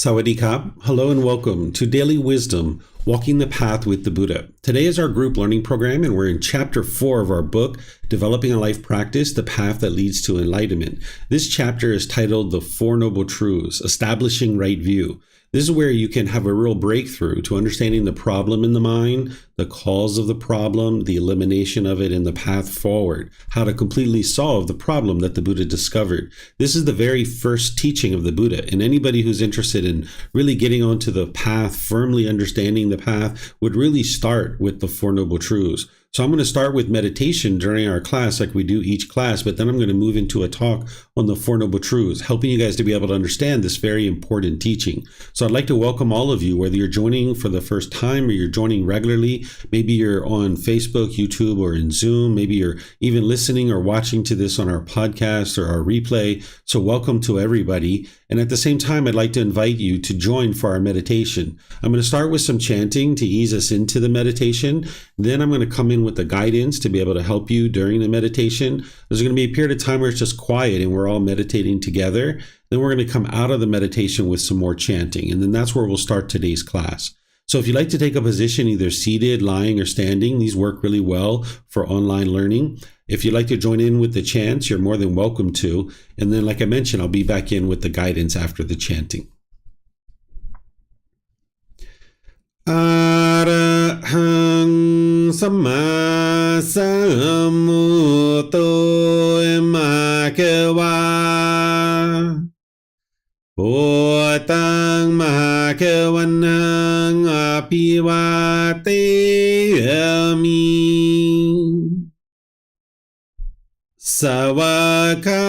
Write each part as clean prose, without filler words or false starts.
Sawadee-kap. Hello and welcome to Daily Wisdom, Walking the Path with the Buddha. Today is our group learning program, and we're in chapter 4 of our book, Developing a Life Practice, The Path That Leads to Enlightenment. This chapter is titled The Four Noble Truths, Establishing Right View. This is where you can have a real breakthrough to understanding the problem in the mind, the cause of the problem, the elimination of it, and the path forward, how to completely solve the problem that the Buddha discovered. This is the very first teaching of the Buddha, and anybody who's interested in really getting onto the path, firmly understanding the path, would really start with the Four Noble Truths. So I'm going to start with meditation during our class like we do each class, but then I'm going to move into a talk on the Four Noble Truths, helping you guys to be able to understand this very important teaching. So I'd like to welcome all of you, whether you're joining for the first time or you're joining regularly. Maybe you're on Facebook, YouTube, or in Zoom. Maybe you're even listening or watching to this on our podcast or our replay. So welcome to everybody. And at the same time, I'd like to invite you to join for our meditation. I'm going to start with some chanting to ease us into the meditation. Then I'm going to come in with the guidance to be able to help you during the meditation. There's going to be a period of time where it's just quiet and we're all meditating together. Then we're going to come out of the meditation with some more chanting. And then that's where we'll start today's class. So if you'd like to take a position, either seated, lying, or standing, these work really well for online learning. If you'd like to join in with the chants, you're more than welcome to. And then, like I mentioned, I'll be back in with the guidance after the chanting. Arahang Samma Sambuddho Bhagava Bhutang Bhagavanang Apivateyami Savakato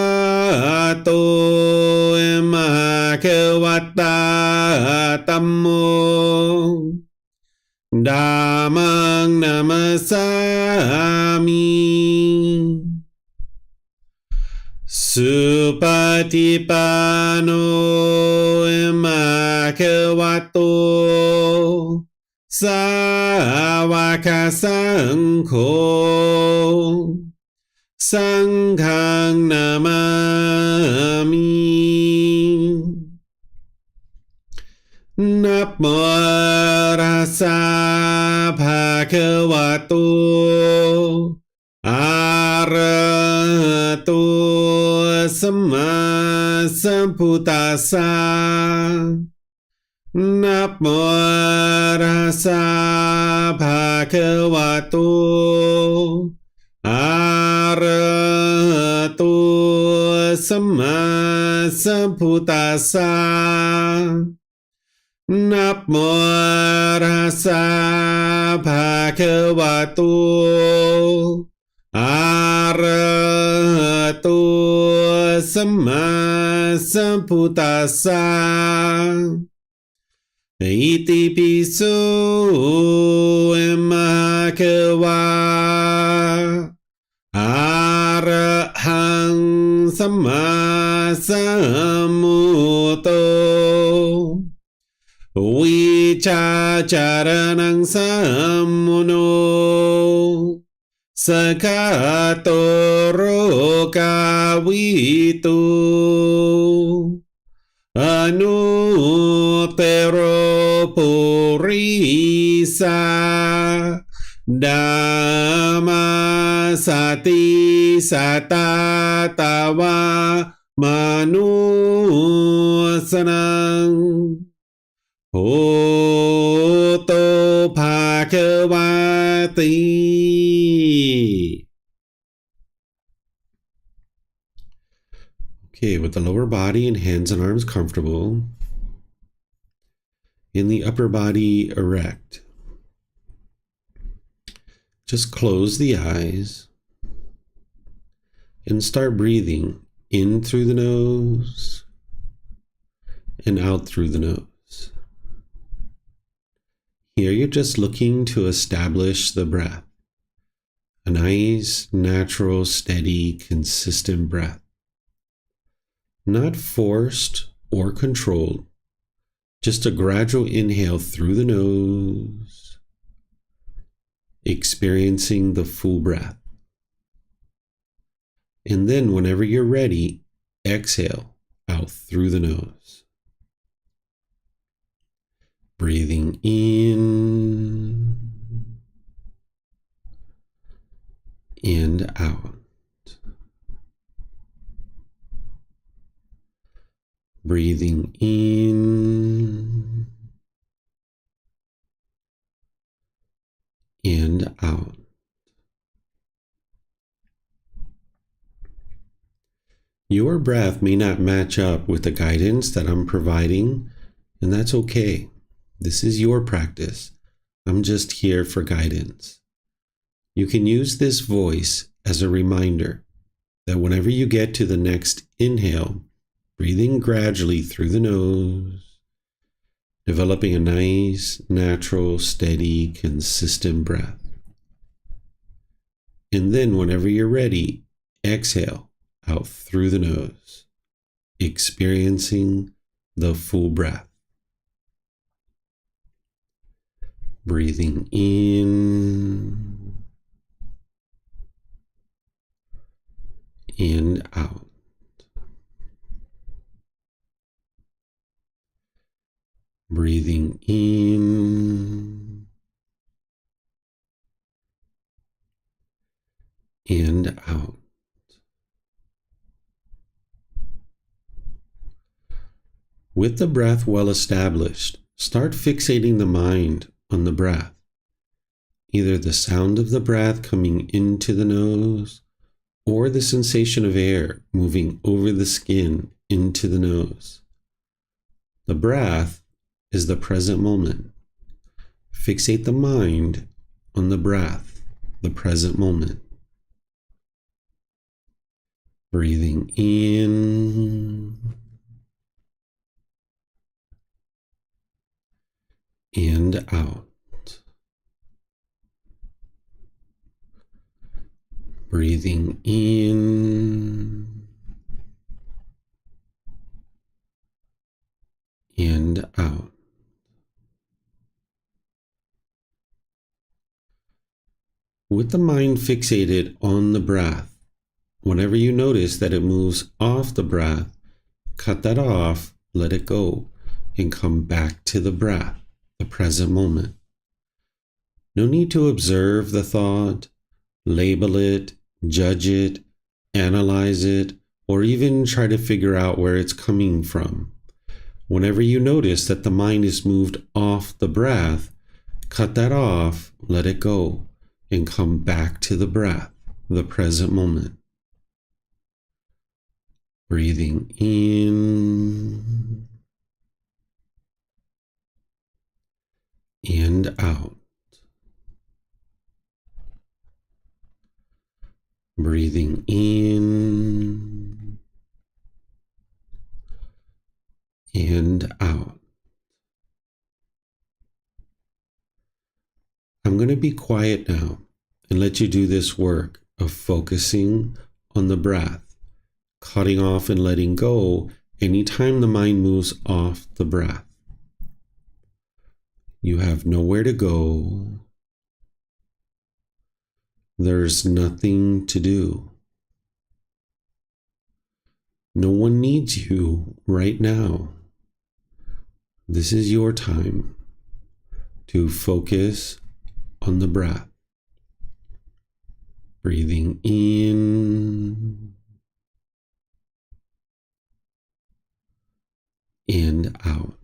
Bhagavata Tammo Dhammang Namasami Supatipano Bhagavato Sāvaka Saṅkho Sanghang Namami Namo Rasa Bhagavato Arahato Samma Sambuddhassa Namo Rasa Bhagavato Arahato Samma Sambuddhassa Namo Rasa Bhagavato Arahato Samma Sambuddhassa Iti Piso Bhagava Arahang Samma Sambuddho Vicacaranang Sammuno Sakato Rokavitu Anuttaro Purisa Dhamma Sati Satatawa Manusanang Hoto Bhagavati. Okay, with the lower body and hands and arms comfortable, in the upper body erect. Just close the eyes and start breathing in through the nose and out through the nose. Here you're just looking to establish the breath, a nice, natural, steady, consistent breath, not forced or controlled, just a gradual inhale through the nose, experiencing the full breath. And then whenever you're ready, exhale out through the nose. Breathing in and out. Breathing in and out. Your breath may not match up with the guidance that I'm providing, and that's okay. This is your practice. I'm just here for guidance. You can use this voice as a reminder that whenever you get to the next inhale, breathing gradually through the nose, developing a nice, natural, steady, consistent breath. And then whenever you're ready, exhale out through the nose, experiencing the full breath. Breathing in and out. Breathing in and out. With the breath well established, start fixating the mind on the breath, either the sound of the breath coming into the nose or the sensation of air moving over the skin into the nose. The breath is the present moment. Fixate the mind on the breath, the present moment. Breathing in and out. Breathing in and out. With the mind fixated on the breath, whenever you notice that it moves off the breath, cut that off, let it go, and come back to the breath, the present moment. No need to observe the thought, label it, judge it, analyze it, or even try to figure out where it's coming from. Whenever you notice that the mind is moved off the breath, cut that off, let it go, and come back to the breath, the present moment. Breathing in and out. Breathing in and out. I'm going to be quiet now and let you do this work of focusing on the breath, cutting off and letting go anytime the mind moves off the breath. You have nowhere to go. There's nothing to do. No one needs you right now. This is your time to focus on the breath. Breathing in and out.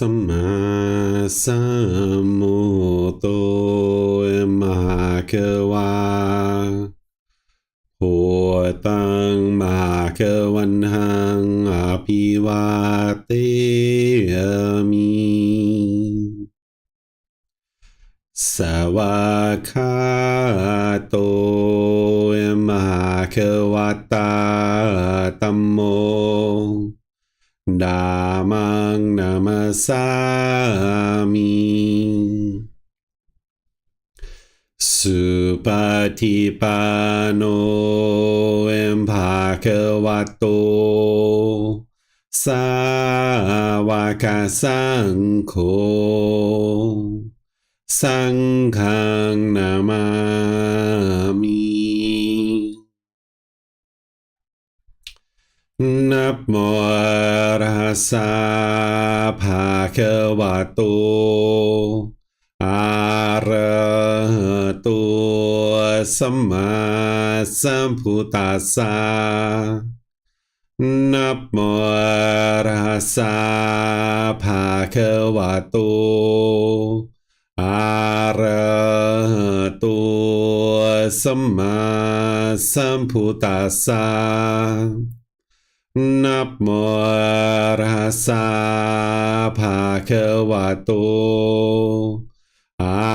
สัมมาสัมพุทโธมหาเขวาโหตังมหาเขวันหังอภิวาเตมิสวากขาโตมหาเขวัตตาธัมโมดามังนามัสสามิสุปฏิปันโนภะคะวะโตสาวกสังโฆสังฆังนามามินะโมตัสสะภะคะวะโตอะระหะโตสัมมาสัมพุทธัสสะนะโมตัสสะภะคะวะโตอะระหะโตสัมมาสัมพุทธัสสะนะโมตัสสะภะคะวะโตอะ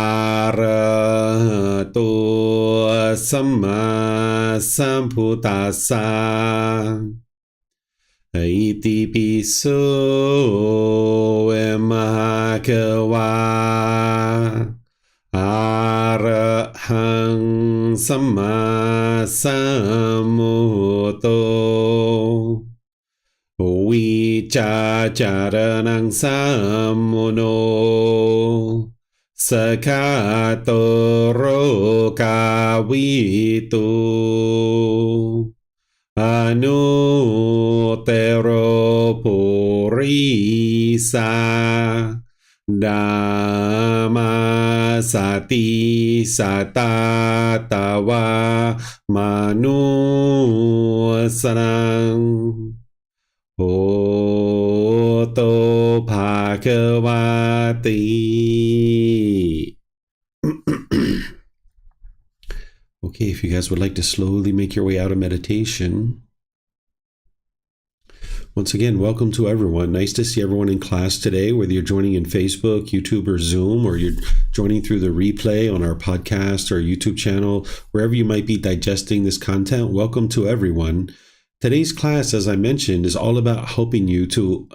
ระหะโตสัมมาสัมพุทธัสสะอิติปิโสมหาเขวาอะระหังสัมมาสัมพุทโธวิจาจารนังสัมโมโนสคาโตโรกาวิตุอนุเตโรปุริสาดามาสติสัตตาตาวามนุสนังโหโตภะคะวะติ Okay, if you guys would like to slowly make your way out of meditation. Once again, welcome to everyone. Nice to see everyone in class today, whether you're joining in Facebook, YouTube, or Zoom, or you're joining through the replay on our podcast or YouTube channel, wherever you might be digesting this content. Welcome to everyone. Today's class, as I mentioned, is all about helping you to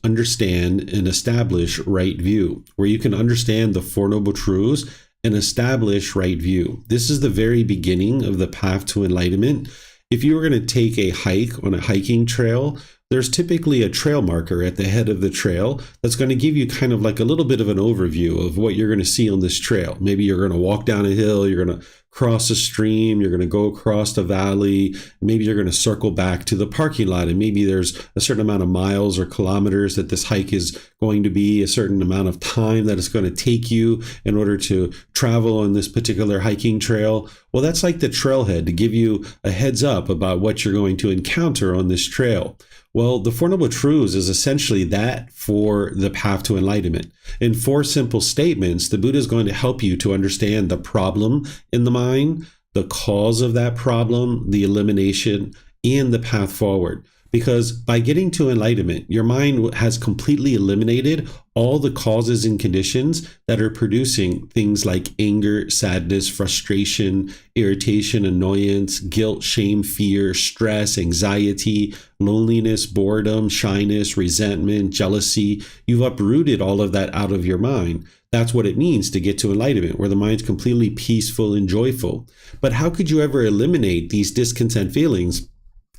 understand and establish right view, where you can understand the Four Noble Truths and establish right view. This is the very beginning of the path to enlightenment. If you were going to take a hike on a hiking trail, there's typically a trail marker at the head of the trail that's going to give you kind of like a little bit of an overview of what you're going to see on this trail. Maybe you're going to walk down a hill, you're going to cross a stream, you're going to go across a valley, maybe you're going to circle back to the parking lot, and maybe there's a certain amount of miles or kilometers that this hike is going to be, a certain amount of time that it's going to take you in order to travel on this particular hiking trail. Well, that's like the trailhead to give you a heads up about what you're going to encounter on this trail. Well, the Four Noble Truths is essentially that for the path to enlightenment. In 4 simple statements, the Buddha is going to help you to understand the problem in the mind, the cause of that problem, the elimination, and the path forward. Because by getting to enlightenment, your mind has completely eliminated all the causes and conditions that are producing things like anger, sadness, frustration, irritation, annoyance, guilt, shame, fear, stress, anxiety, loneliness, boredom, shyness, resentment, jealousy. You've uprooted all of that out of your mind. That's what it means to get to enlightenment, where the mind's completely peaceful and joyful. But how could you ever eliminate these discontent feelings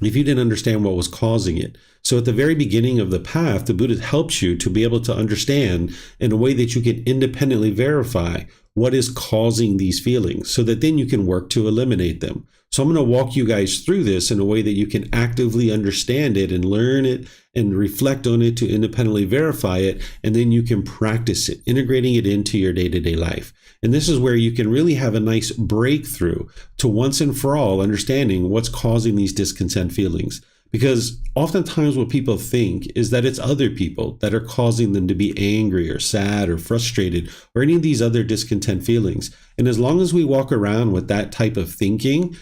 if you didn't understand what was causing it? So at the very beginning of the path, the Buddha helps you to be able to understand in a way that you can independently verify what is causing these feelings, so that then you can work to eliminate them. So I'm going to walk you guys through this in a way that you can actively understand it and learn it and reflect on it to independently verify it, and then you can practice it, integrating it into your day-to-day life. And this is where you can really have a nice breakthrough to once and for all understanding what's causing these discontent feelings. Because oftentimes what people think is that it's other people that are causing them to be angry or sad or frustrated or any of these other discontent feelings. And as long as we walk around with that type of thinking,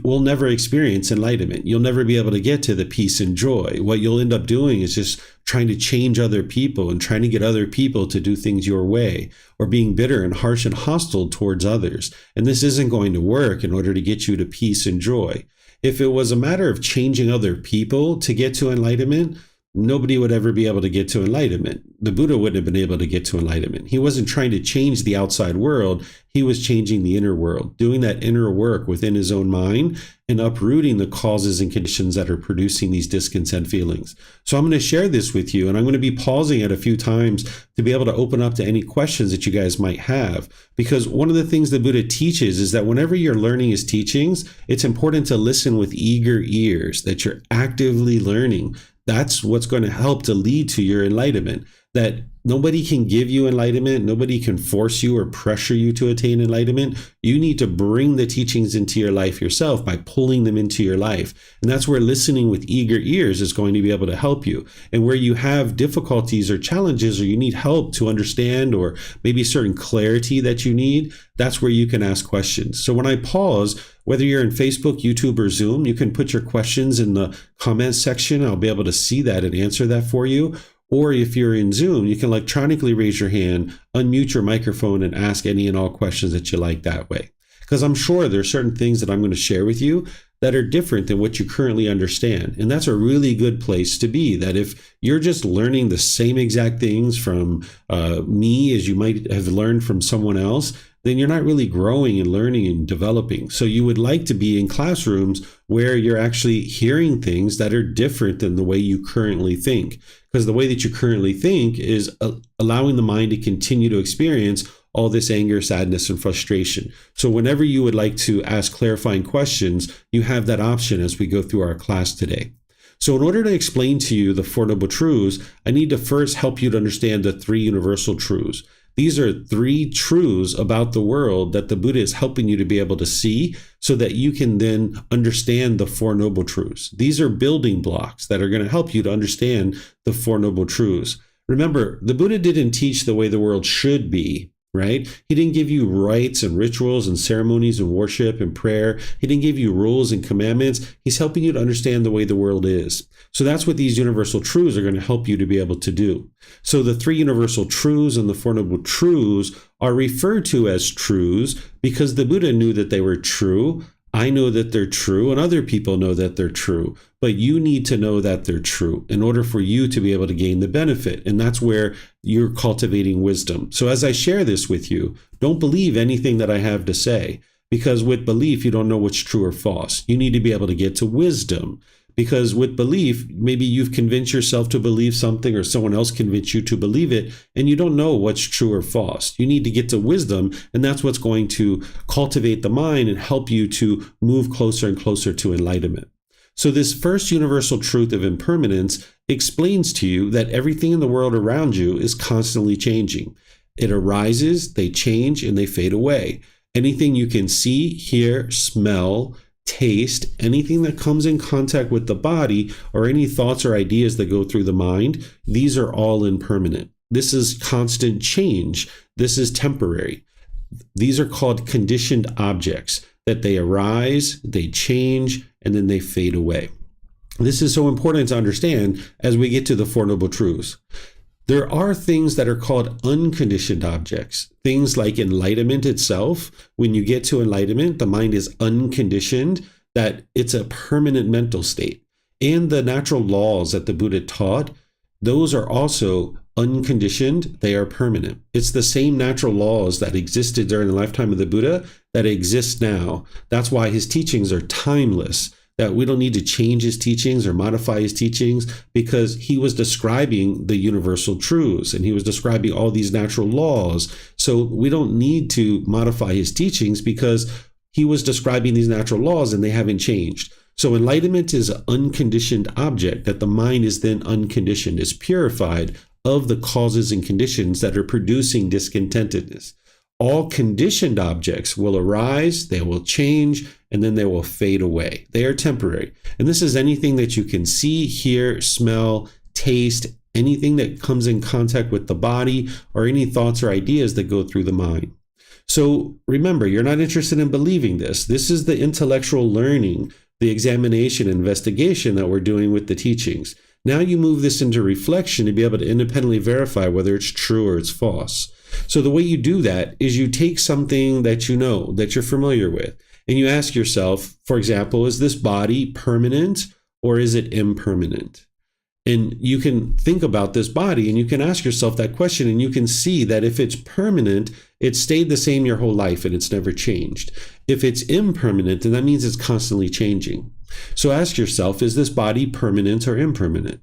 we'll never experience enlightenment. You'll never be able to get to the peace and joy. What you'll end up doing is just trying to change other people and trying to get other people to do things your way, or being bitter and harsh and hostile towards others. And this isn't going to work in order to get you to peace and joy. If it was a matter of changing other people to get to enlightenment, nobody would ever be able to get to enlightenment. The Buddha wouldn't have been able to get to enlightenment. He wasn't trying to change the outside world. He was changing the inner world, doing that inner work within his own mind and uprooting the causes and conditions that are producing these discontent feelings. So I'm going to share this with you, and I'm going to be pausing it a few times to be able to open up to any questions that you guys might have. Because one of the things the Buddha teaches is that whenever you're learning his teachings, it's important to listen with eager ears, that you're actively learning. That's what's going to help to lead to your enlightenment. That nobody can give you enlightenment. Nobody can force you or pressure you to attain enlightenment. You need to bring the teachings into your life yourself by pulling them into your life. And that's where listening with eager ears is going to be able to help you. And where you have difficulties or challenges, or you need help to understand, or maybe certain clarity that you need, that's where you can ask questions. So when I pause, whether you're in Facebook, YouTube, or Zoom, you can put your questions in the comments section. I'll be able to see that and answer that for you. Or if you're in Zoom, you can electronically raise your hand, unmute your microphone, and ask any and all questions that you like that way. Because I'm sure there are certain things that I'm going to share with you that are different than what you currently understand. And that's a really good place to be. That if you're just learning the same exact things from me as you might have learned from someone else, then you're not really growing and learning and developing. So you would like to be in classrooms where you're actually hearing things that are different than the way you currently think. Because the way that you currently think is allowing the mind to continue to experience all this anger, sadness, and frustration. So whenever you would like to ask clarifying questions, you have that option as we go through our class today. So in order to explain to you the Four Noble Truths, I need to first help you to understand the three universal truths. These are three truths about the world that the Buddha is helping you to be able to see so that you can then understand the Four Noble Truths. These are building blocks that are going to help you to understand the Four Noble Truths. Remember, the Buddha didn't teach the way the world should be, right? He didn't give you rites and rituals and ceremonies and worship and prayer. He didn't give you rules and commandments. He's helping you to understand the way the world is. So that's what these universal truths are going to help you to be able to do. So the three universal truths and the Four Noble Truths are referred to as truths because the Buddha knew that they were true. I know that they're true, and other people know that they're true. But you need to know that they're true in order for you to be able to gain the benefit. And that's where you're cultivating wisdom. So as I share this with you, don't believe anything that I have to say, because with belief, you don't know what's true or false. You need to be able to get to wisdom. Because with belief, maybe you've convinced yourself to believe something, or someone else convinced you to believe it, and you don't know what's true or false. You need to get to wisdom, and that's what's going to cultivate the mind and help you to move closer and closer to enlightenment. So this first universal truth of impermanence explains to you that everything in the world around you is constantly changing. It arises, they change, and they fade away. Anything you can see, hear, smell, taste, anything that comes in contact with the body, or any thoughts or ideas that go through the mind, these are all impermanent. This is constant change. This is temporary. These are called conditioned objects, that they arise, they change, and then they fade away. This is so important to understand as we get to the Four Noble Truths. There are things that are called unconditioned objects, things like enlightenment itself. When you get to enlightenment, the mind is unconditioned, that it's a permanent mental state. And the natural laws that the Buddha taught, those are also unconditioned, they are permanent. It's the same natural laws that existed during the lifetime of the Buddha that exist now. That's why his teachings are timeless. That we don't need to change his teachings or modify his teachings, because he was describing the universal truths and he was describing all these natural laws. So we don't need to modify his teachings because he was describing these natural laws and they haven't changed. So enlightenment is an unconditioned object, that the mind is then unconditioned, is purified of the causes and conditions that are producing discontentedness. all conditioned objects will arise, they will change, and then they will fade away. They are temporary. And this is anything that you can see, hear, smell, taste, anything that comes in contact with the body, or any thoughts or ideas that go through the mind. So remember, you're not interested in believing this. This is the intellectual learning, the examination, investigation that we're doing with the teachings. Now you move this into reflection to be able to independently verify whether it's true or it's false. So the way you do that is you take something that you know, that you're familiar with, and you ask yourself, for example, is this body permanent or is it impermanent? And you can think about this body and you can ask yourself that question, and you can see that if it's permanent, it's stayed the same your whole life and it's never changed. If it's impermanent, then that means it's constantly changing. So ask yourself, is this body permanent or impermanent?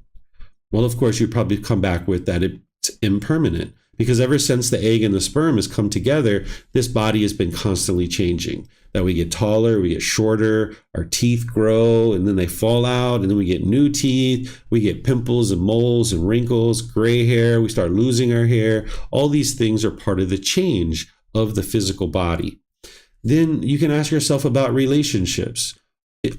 Well, of course, you'd probably come back with that it's impermanent, because ever since the egg and the sperm has come together, this body has been constantly changing. That we get taller, we get shorter, our teeth grow, and then they fall out, and then we get new teeth, we get pimples and moles and wrinkles, gray hair, we start losing our hair. All these things are part of the change of the physical body. Then you can ask yourself about relationships.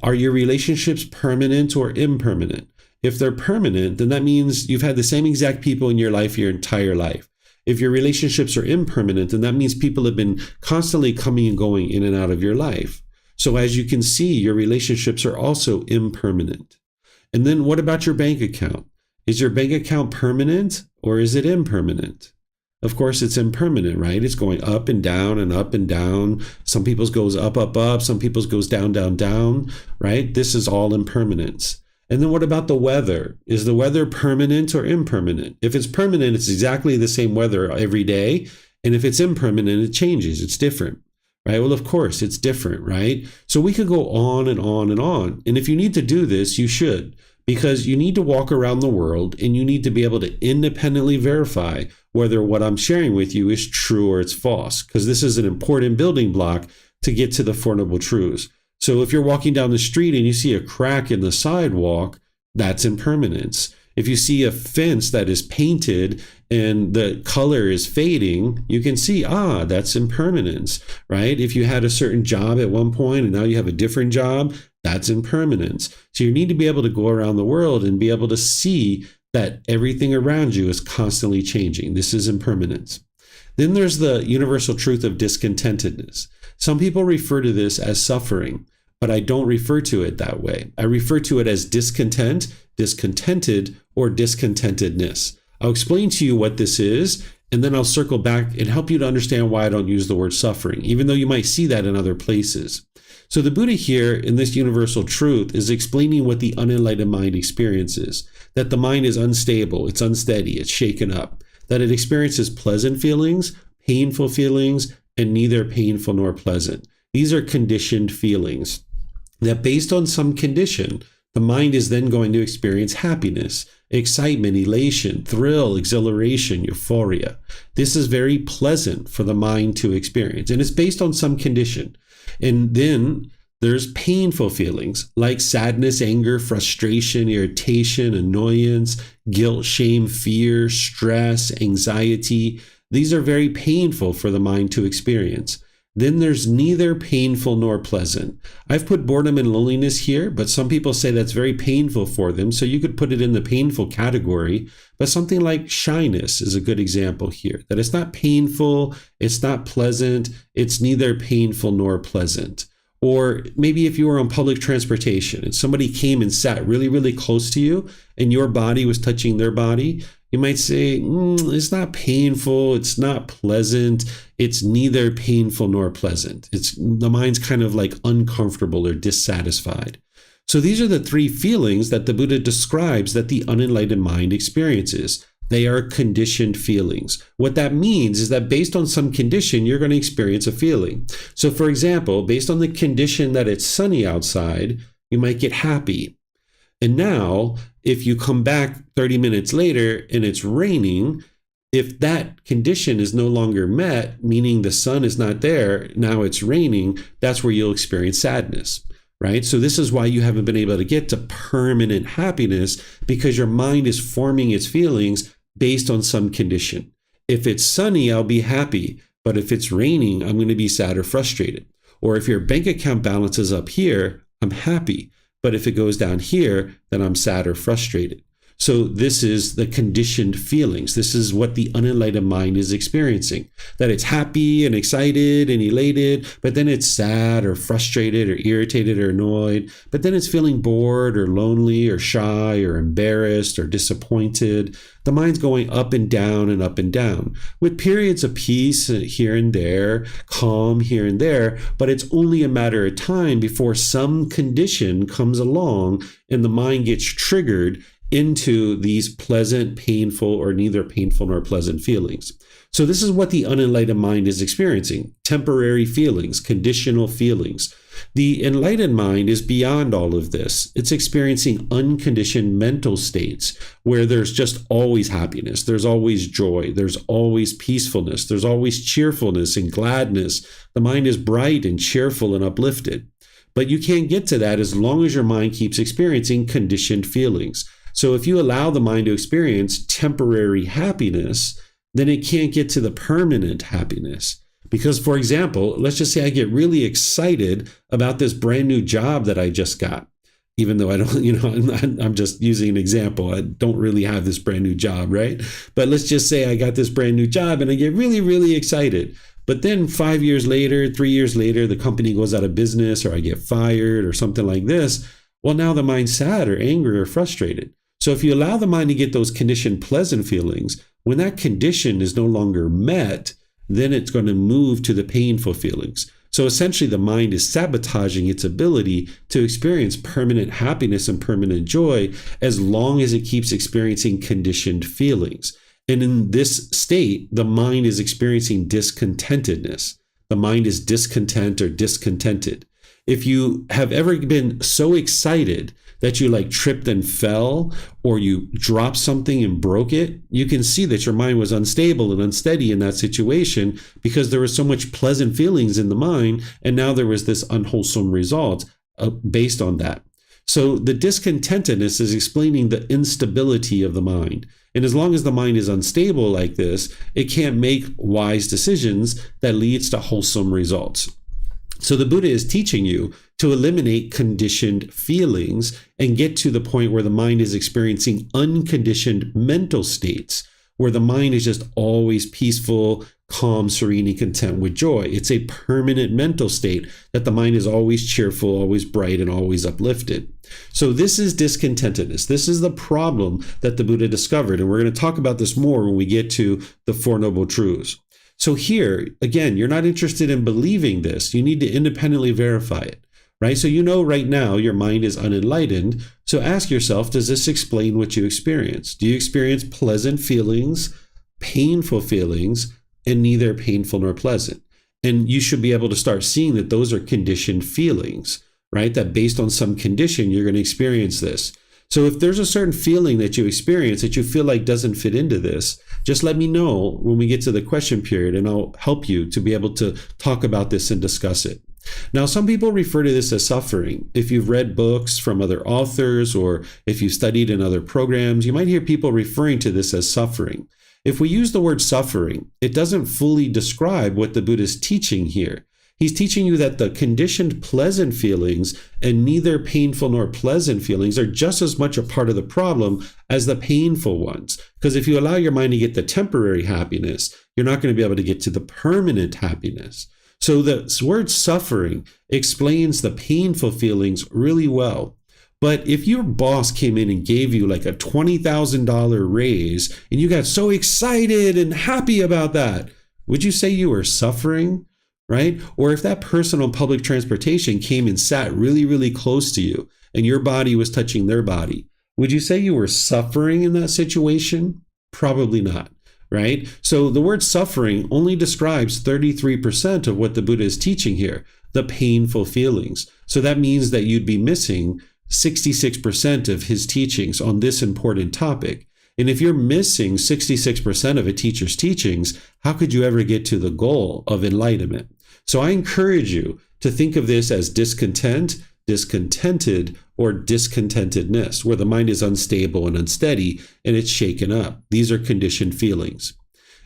Are your relationships permanent or impermanent? If they're permanent, then that means you've had the same exact people in your life your entire life. If your relationships are impermanent, then that means people have been constantly coming and going in and out of your life. So as you can see, your relationships are also impermanent. And then what about your bank account? Is your bank account permanent or is it impermanent? Of course, it's impermanent, right? It's going up and down and up and down. Some people's goes up, up, up. Some people's goes down, down, down, right? This is all impermanence. And then what about the weather? Is the weather permanent or impermanent? If it's permanent, it's exactly the same weather every day. And if it's impermanent, it changes. It's different, right? Well, of course, it's different, right? So we could go on and on and on. And if you need to do this, you should, because you need to walk around the world and you need to be able to independently verify whether what I'm sharing with you is true or it's false, because this is an important building block to get to the Four Noble Truths. So if you're walking down the street and you see a crack in the sidewalk, that's impermanence. If you see a fence that is painted and the color is fading, you can see, that's impermanence, right? If you had a certain job at one point and now you have a different job, that's impermanence. So you need to be able to go around the world and be able to see that everything around you is constantly changing. This is impermanence. Then there's the universal truth of discontentedness. Some people refer to this as suffering, but I don't refer to it that way. I refer to it as discontent, discontented, or discontentedness. I'll explain to you what this is, and then I'll circle back and help you to understand why I don't use the word suffering, even though you might see that in other places. So the Buddha here in this universal truth is explaining what the unenlightened mind experiences, that the mind is unstable, it's unsteady, it's shaken up, that it experiences pleasant feelings, painful feelings, and neither painful nor pleasant. These are conditioned feelings. That based on some condition, the mind is then going to experience happiness, excitement, elation, thrill, exhilaration, euphoria. This is very pleasant for the mind to experience, and it's based on some condition. And then there's painful feelings like sadness, anger, frustration, irritation, annoyance, guilt, shame, fear, stress, anxiety. These are very painful for the mind to experience. Then there's neither painful nor pleasant. I've put boredom and loneliness here, but some people say that's very painful for them. So you could put it in the painful category, but something like shyness is a good example here, that it's not painful, it's not pleasant, it's neither painful nor pleasant. Or maybe if you were on public transportation and somebody came and sat really, really close to you and your body was touching their body, you might say, it's not painful, it's not pleasant, it's neither painful nor pleasant. The mind's kind of like uncomfortable or dissatisfied. So these are the three feelings that the Buddha describes that the unenlightened mind experiences. They are conditioned feelings. What that means is that based on some condition, you're going to experience a feeling. So for example, based on the condition that it's sunny outside, you might get happy. And now, if you come back 30 minutes later and it's raining, if that condition is no longer met, meaning the sun is not there, now it's raining, that's where you'll experience sadness, right? So this is why you haven't been able to get to permanent happiness, because your mind is forming its feelings based on some condition. If it's sunny, I'll be happy. but if it's raining, I'm going to be sad or frustrated. Or if your bank account balance is up here, I'm happy. But if it goes down here, then I'm sad or frustrated. So this is the conditioned feelings. This is what the unenlightened mind is experiencing, that it's happy and excited and elated, but then it's sad or frustrated or irritated or annoyed, but then it's feeling bored or lonely or shy or embarrassed or disappointed. The mind's going up and down and up and down, with periods of peace here and there, calm here and there, but it's only a matter of time before some condition comes along and the mind gets triggered into these pleasant, painful, or neither painful nor pleasant feelings. So this is what the unenlightened mind is experiencing: temporary feelings, conditional feelings. The enlightened mind is beyond all of this. It's experiencing unconditioned mental states where there's just always happiness, there's always joy, there's always peacefulness, there's always cheerfulness and gladness. The mind is bright and cheerful and uplifted. But you can't get to that as long as your mind keeps experiencing conditioned feelings. So if you allow the mind to experience temporary happiness, then it can't get to the permanent happiness. Because, for example, let's just say I get really excited about this brand new job that I just got. Even though I don't, I'm just using an example. I don't really have this brand new job, right? But let's just say I got this brand new job and I get really, really excited. But then 5 years later, 3 years later, the company goes out of business or I get fired or something like this. Well, now the mind's sad or angry or frustrated. So if you allow the mind to get those conditioned pleasant feelings, when that condition is no longer met, then it's going to move to the painful feelings. So essentially the mind is sabotaging its ability to experience permanent happiness and permanent joy as long as it keeps experiencing conditioned feelings. And in this state, the mind is experiencing discontentedness. The mind is discontent or discontented. If you have ever been so excited that you like tripped and fell, or you dropped something and broke it, you can see that your mind was unstable and unsteady in that situation because there was so much pleasant feelings in the mind, and now there was this unwholesome result based on that. So the discontentedness is explaining the instability of the mind. And as long as the mind is unstable like this, it can't make wise decisions that leads to wholesome results. So the Buddha is teaching you to eliminate conditioned feelings and get to the point where the mind is experiencing unconditioned mental states, where the mind is just always peaceful, calm, serene, and content with joy. It's a permanent mental state that the mind is always cheerful, always bright, and always uplifted. So this is discontentedness. This is the problem that the Buddha discovered. And we're going to talk about this more when we get to the Four Noble Truths. So here, again, you're not interested in believing this. You need to independently verify it, right? So you know right now your mind is unenlightened. So ask yourself, does this explain what you experience? Do you experience pleasant feelings, painful feelings, and neither painful nor pleasant? And you should be able to start seeing that those are conditioned feelings, right? That based on some condition, you're going to experience this. So if there's a certain feeling that you experience that you feel like doesn't fit into this, just let me know when we get to the question period and I'll help you to be able to talk about this and discuss it. Now, some people refer to this as suffering. If you've read books from other authors or if you've studied in other programs, you might hear people referring to this as suffering. If we use the word suffering, it doesn't fully describe what the Buddha is teaching here. He's teaching you that the conditioned pleasant feelings and neither painful nor pleasant feelings are just as much a part of the problem as the painful ones. Because if you allow your mind to get the temporary happiness, you're not going to be able to get to the permanent happiness. So the word suffering explains the painful feelings really well. But if your boss came in and gave you like a $20,000 raise and you got so excited and happy about that, would you say you were suffering? Right? Or if that person on public transportation came and sat really, really close to you and your body was touching their body, would you say you were suffering in that situation? Probably not, right? So the word suffering only describes 33% of what the Buddha is teaching here, the painful feelings. So that means that you'd be missing 66% of his teachings on this important topic. And if you're missing 66% of a teacher's teachings, how could you ever get to the goal of enlightenment? So I encourage you to think of this as discontent, discontented, or discontentedness, where the mind is unstable and unsteady and it's shaken up. These are conditioned feelings.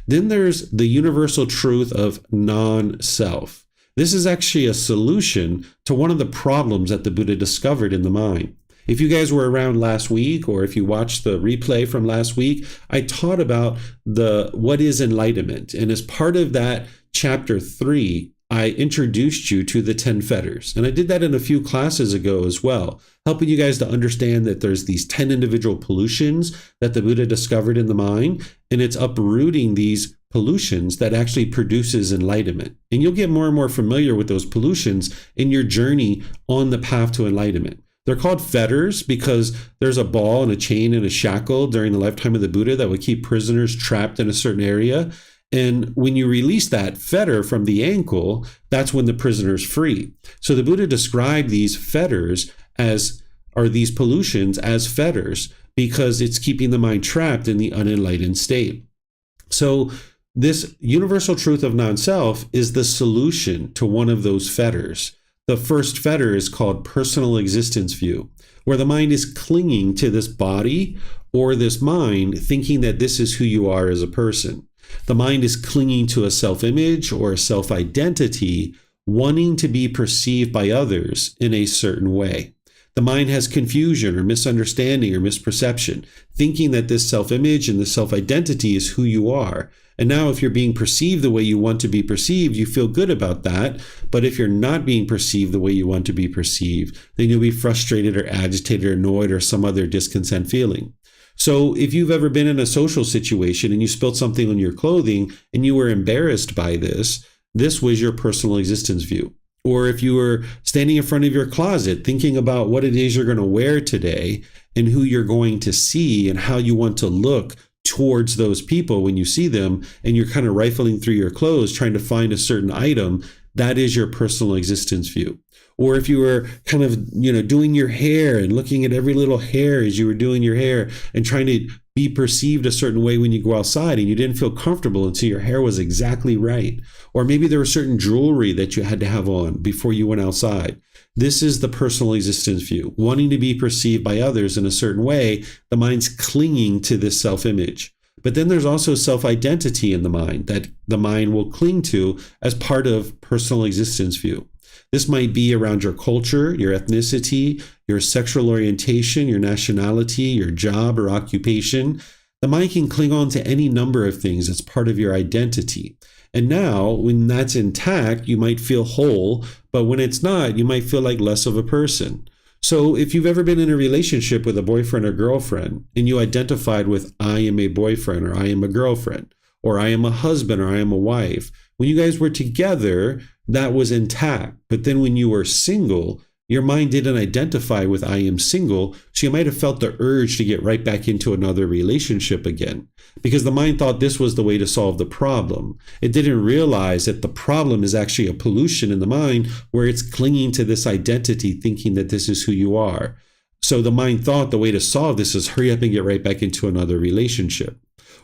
Then there's the universal truth of non-self. This is actually a solution to one of the problems that the Buddha discovered in the mind. If you guys were around last week, or if you watched the replay from last week, I taught about what is enlightenment. And as part of that chapter 3, I introduced you to the 10 fetters. And I did that in a few classes ago as well, helping you guys to understand that there's these 10 individual pollutions that the Buddha discovered in the mind, and it's uprooting these pollutions that actually produces enlightenment. And you'll get more and more familiar with those pollutions in your journey on the path to enlightenment. They're called fetters because there's a ball and a chain and a shackle during the lifetime of the Buddha that would keep prisoners trapped in a certain area. And when you release that fetter from the ankle, that's when the prisoner's free. So the Buddha described these fetters these pollutions as fetters because it's keeping the mind trapped in the unenlightened state. So this universal truth of non-self is the solution to one of those fetters. The first fetter is called personal existence view, where the mind is clinging to this body or this mind, thinking that this is who you are as a person. The mind is clinging to a self-image or a self-identity, wanting to be perceived by others in a certain way. The mind has confusion or misunderstanding or misperception, thinking that this self-image and this self-identity is who you are. And now if you're being perceived the way you want to be perceived, you feel good about that. But if you're not being perceived the way you want to be perceived, then you'll be frustrated or agitated or annoyed or some other discontent feeling. So if you've ever been in a social situation and you spilled something on your clothing and you were embarrassed by this was your personal existence view. Or if you were standing in front of your closet thinking about what it is you're going to wear today and who you're going to see and how you want to look towards those people when you see them, and you're kind of rifling through your clothes trying to find a certain item, that is your personal existence view. Or if you were kind of, doing your hair and looking at every little hair as you were doing your hair and trying to be perceived a certain way when you go outside and you didn't feel comfortable until your hair was exactly right. Or maybe there was certain jewelry that you had to have on before you went outside. This is the personal existence view, wanting to be perceived by others in a certain way. The mind's clinging to this self-image. But then there's also self-identity in the mind that the mind will cling to as part of personal existence view. This might be around your culture, your ethnicity, your sexual orientation, your nationality, your job or occupation. The mind can cling on to any number of things as part of your identity. And now, when that's intact, you might feel whole, but when it's not, you might feel like less of a person. So if you've ever been in a relationship with a boyfriend or girlfriend, and you identified with, I am a boyfriend, or I am a girlfriend, or I am a husband, or I am a wife, when you guys were together, that was intact. But then when you were single, your mind didn't identify with I am single, so you might have felt the urge to get right back into another relationship again, because the mind thought this was the way to solve the problem. It didn't realize that the problem is actually a pollution in the mind where it's clinging to this identity, thinking that this is who you are. So the mind thought the way to solve this is hurry up and get right back into another relationship.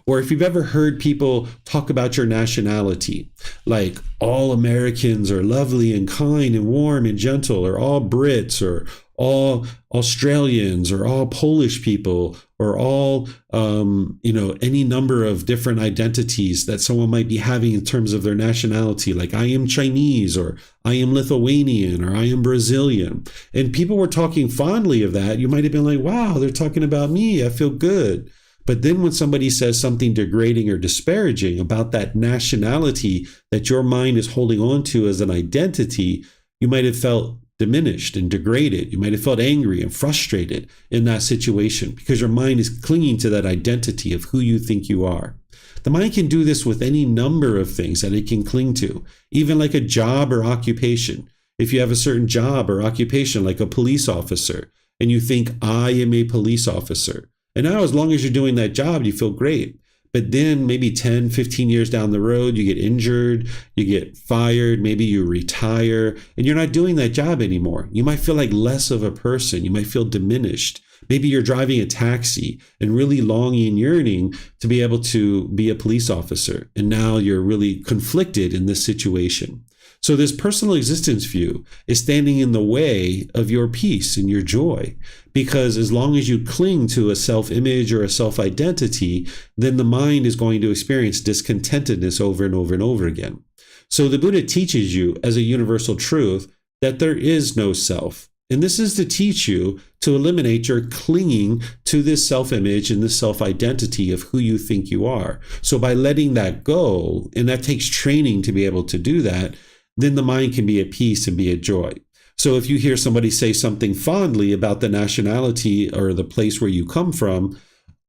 Or if you've ever heard people talk about your nationality, like all Americans are lovely and kind and warm and gentle, or all Brits, or all Australians, or all Polish people, or all, any number of different identities that someone might be having in terms of their nationality, like I am Chinese, or I am Lithuanian, or I am Brazilian. And people were talking fondly of that. You might have been like, wow, they're talking about me. I feel good. But then when somebody says something degrading or disparaging about that nationality that your mind is holding on to as an identity, you might have felt diminished and degraded. You might have felt angry and frustrated in that situation because your mind is clinging to that identity of who you think you are. The mind can do this with any number of things that it can cling to, even like a job or occupation. If you have a certain job or occupation, like a police officer, and you think, I am a police officer. And now, as long as you're doing that job, you feel great. But then maybe 10, 15 years down the road, you get injured, you get fired, maybe you retire, and you're not doing that job anymore. You might feel like less of a person. You might feel diminished. Maybe you're driving a taxi and really longing and yearning to be able to be a police officer. And now you're really conflicted in this situation. So this personal existence view is standing in the way of your peace and your joy, because as long as you cling to a self-image or a self-identity, then the mind is going to experience discontentedness over and over and over again. So the Buddha teaches you as a universal truth that there is no self. And this is to teach you to eliminate your clinging to this self-image and this self-identity of who you think you are. So by letting that go, and that takes training to be able to do that, then the mind can be at peace and be at joy. So if you hear somebody say something fondly about the nationality or the place where you come from,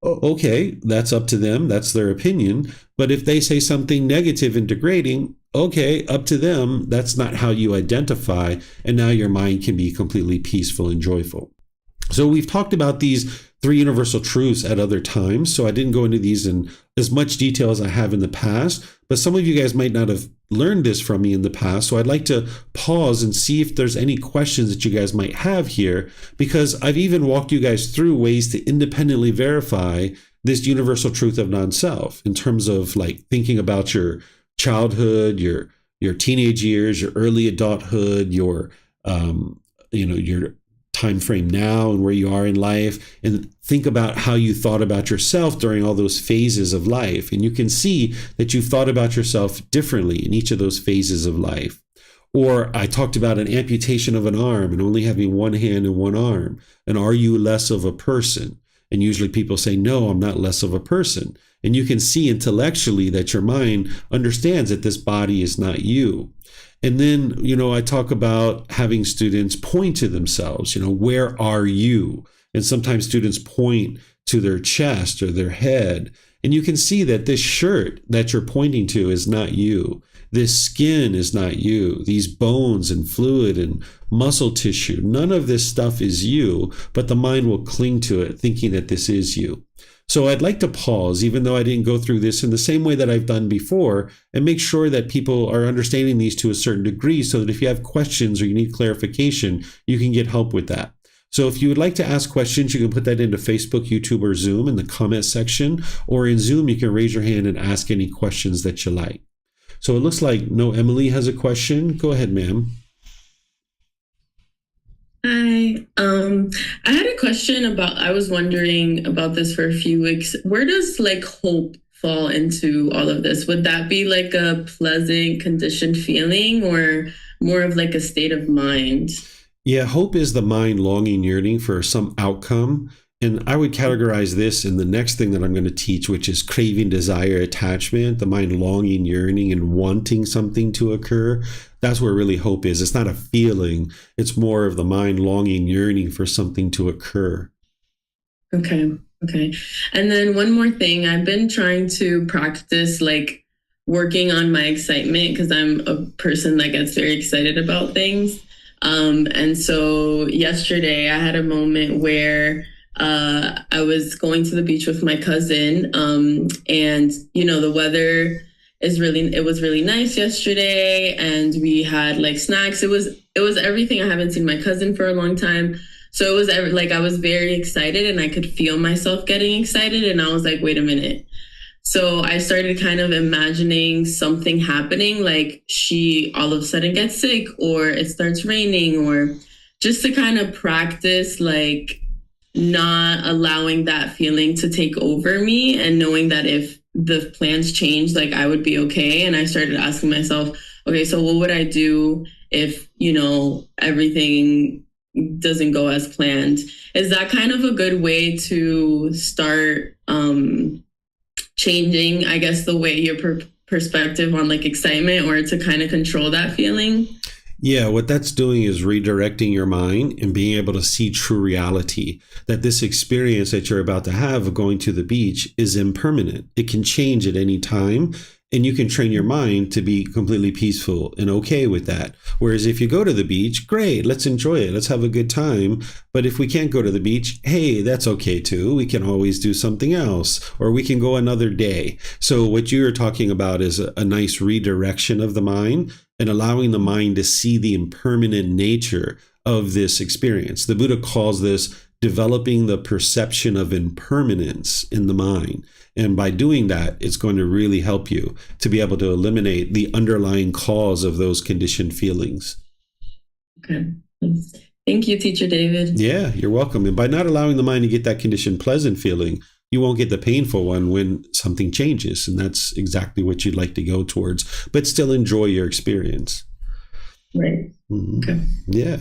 okay, that's up to them. That's their opinion. But if they say something negative and degrading, okay, up to them. That's not how you identify. And now your mind can be completely peaceful and joyful. So we've talked about these three universal truths at other times. So I didn't go into these in as much detail as I have in the past, but some of you guys might not have learned this from me in the past. So I'd like to pause and see if there's any questions that you guys might have here, because I've even walked you guys through ways to independently verify this universal truth of non-self in terms of like thinking about your childhood, your teenage years, your early adulthood, your time frame now and where you are in life, and think about how you thought about yourself during all those phases of life. And you can see that you've thought about yourself differently in each of those phases of life. Or I talked about an amputation of an arm and only having one hand and one arm. And are you less of a person? And usually people say, no, I'm not less of a person. And you can see intellectually that your mind understands that this body is not you. And then, I talk about having students point to themselves, where are you? And sometimes students point to their chest or their head. And you can see that this shirt that you're pointing to is not you. This skin is not you. These bones and fluid and muscle tissue, none of this stuff is you, but the mind will cling to it thinking that this is you. So I'd like to pause, even though I didn't go through this in the same way that I've done before, and make sure that people are understanding these to a certain degree so that if you have questions or you need clarification, you can get help with that. So if you would like to ask questions, you can put that into Facebook, YouTube, or Zoom in the comment section, or in Zoom, you can raise your hand and ask any questions that you like. So it looks like Emily has a question. Go ahead, ma'am. Hi. I had a question I was wondering about this for a few weeks. Where does hope fall into all of this? Would that be a pleasant conditioned feeling or more of a state of mind? Yeah, hope is the mind longing, yearning for some outcome. And I would categorize this in the next thing that I'm going to teach, which is craving, desire, attachment, the mind longing, yearning, and wanting something to occur. That's where really hope is. It's not a feeling. It's more of the mind longing, yearning for something to occur. Okay. And then one more thing. I've been trying to practice working on my excitement because I'm a person that gets very excited about things. And so yesterday I had a moment where I was going to the beach with my cousin, and the weather it was really nice yesterday, and we had snacks. It was everything. I haven't seen my cousin for a long time, so it was I was very excited, and I could feel myself getting excited, and I was like, wait a minute. So I started kind of imagining something happening, she all of a sudden gets sick, or it starts raining, or just to kind of practice not allowing that feeling to take over me, and knowing that if the plans changed, I would be okay. And I started asking myself, okay, so what would I do if, everything doesn't go as planned? Is that kind of a good way to start changing, I guess, the way your perspective on excitement, or to kind of control that feeling? Yeah, what that's doing is redirecting your mind and being able to see true reality, that this experience that you're about to have of going to the beach is impermanent. It can change at any time, and you can train your mind to be completely peaceful and okay with that. Whereas if you go to the beach, great, let's enjoy it. Let's have a good time. But if we can't go to the beach, hey, that's okay too. We can always do something else, or we can go another day. So what you're talking about is a nice redirection of the mind and allowing the mind to see the impermanent nature of this experience. The Buddha calls this developing the perception of impermanence in the mind. And by doing that, it's going to really help you to be able to eliminate the underlying cause of those conditioned feelings. Okay. Thank you, Teacher David. Yeah, you're welcome. And by not allowing the mind to get that conditioned pleasant feeling, you won't get the painful one when something changes. And that's exactly what you'd like to go towards, but still enjoy your experience. Right. Okay. Yeah.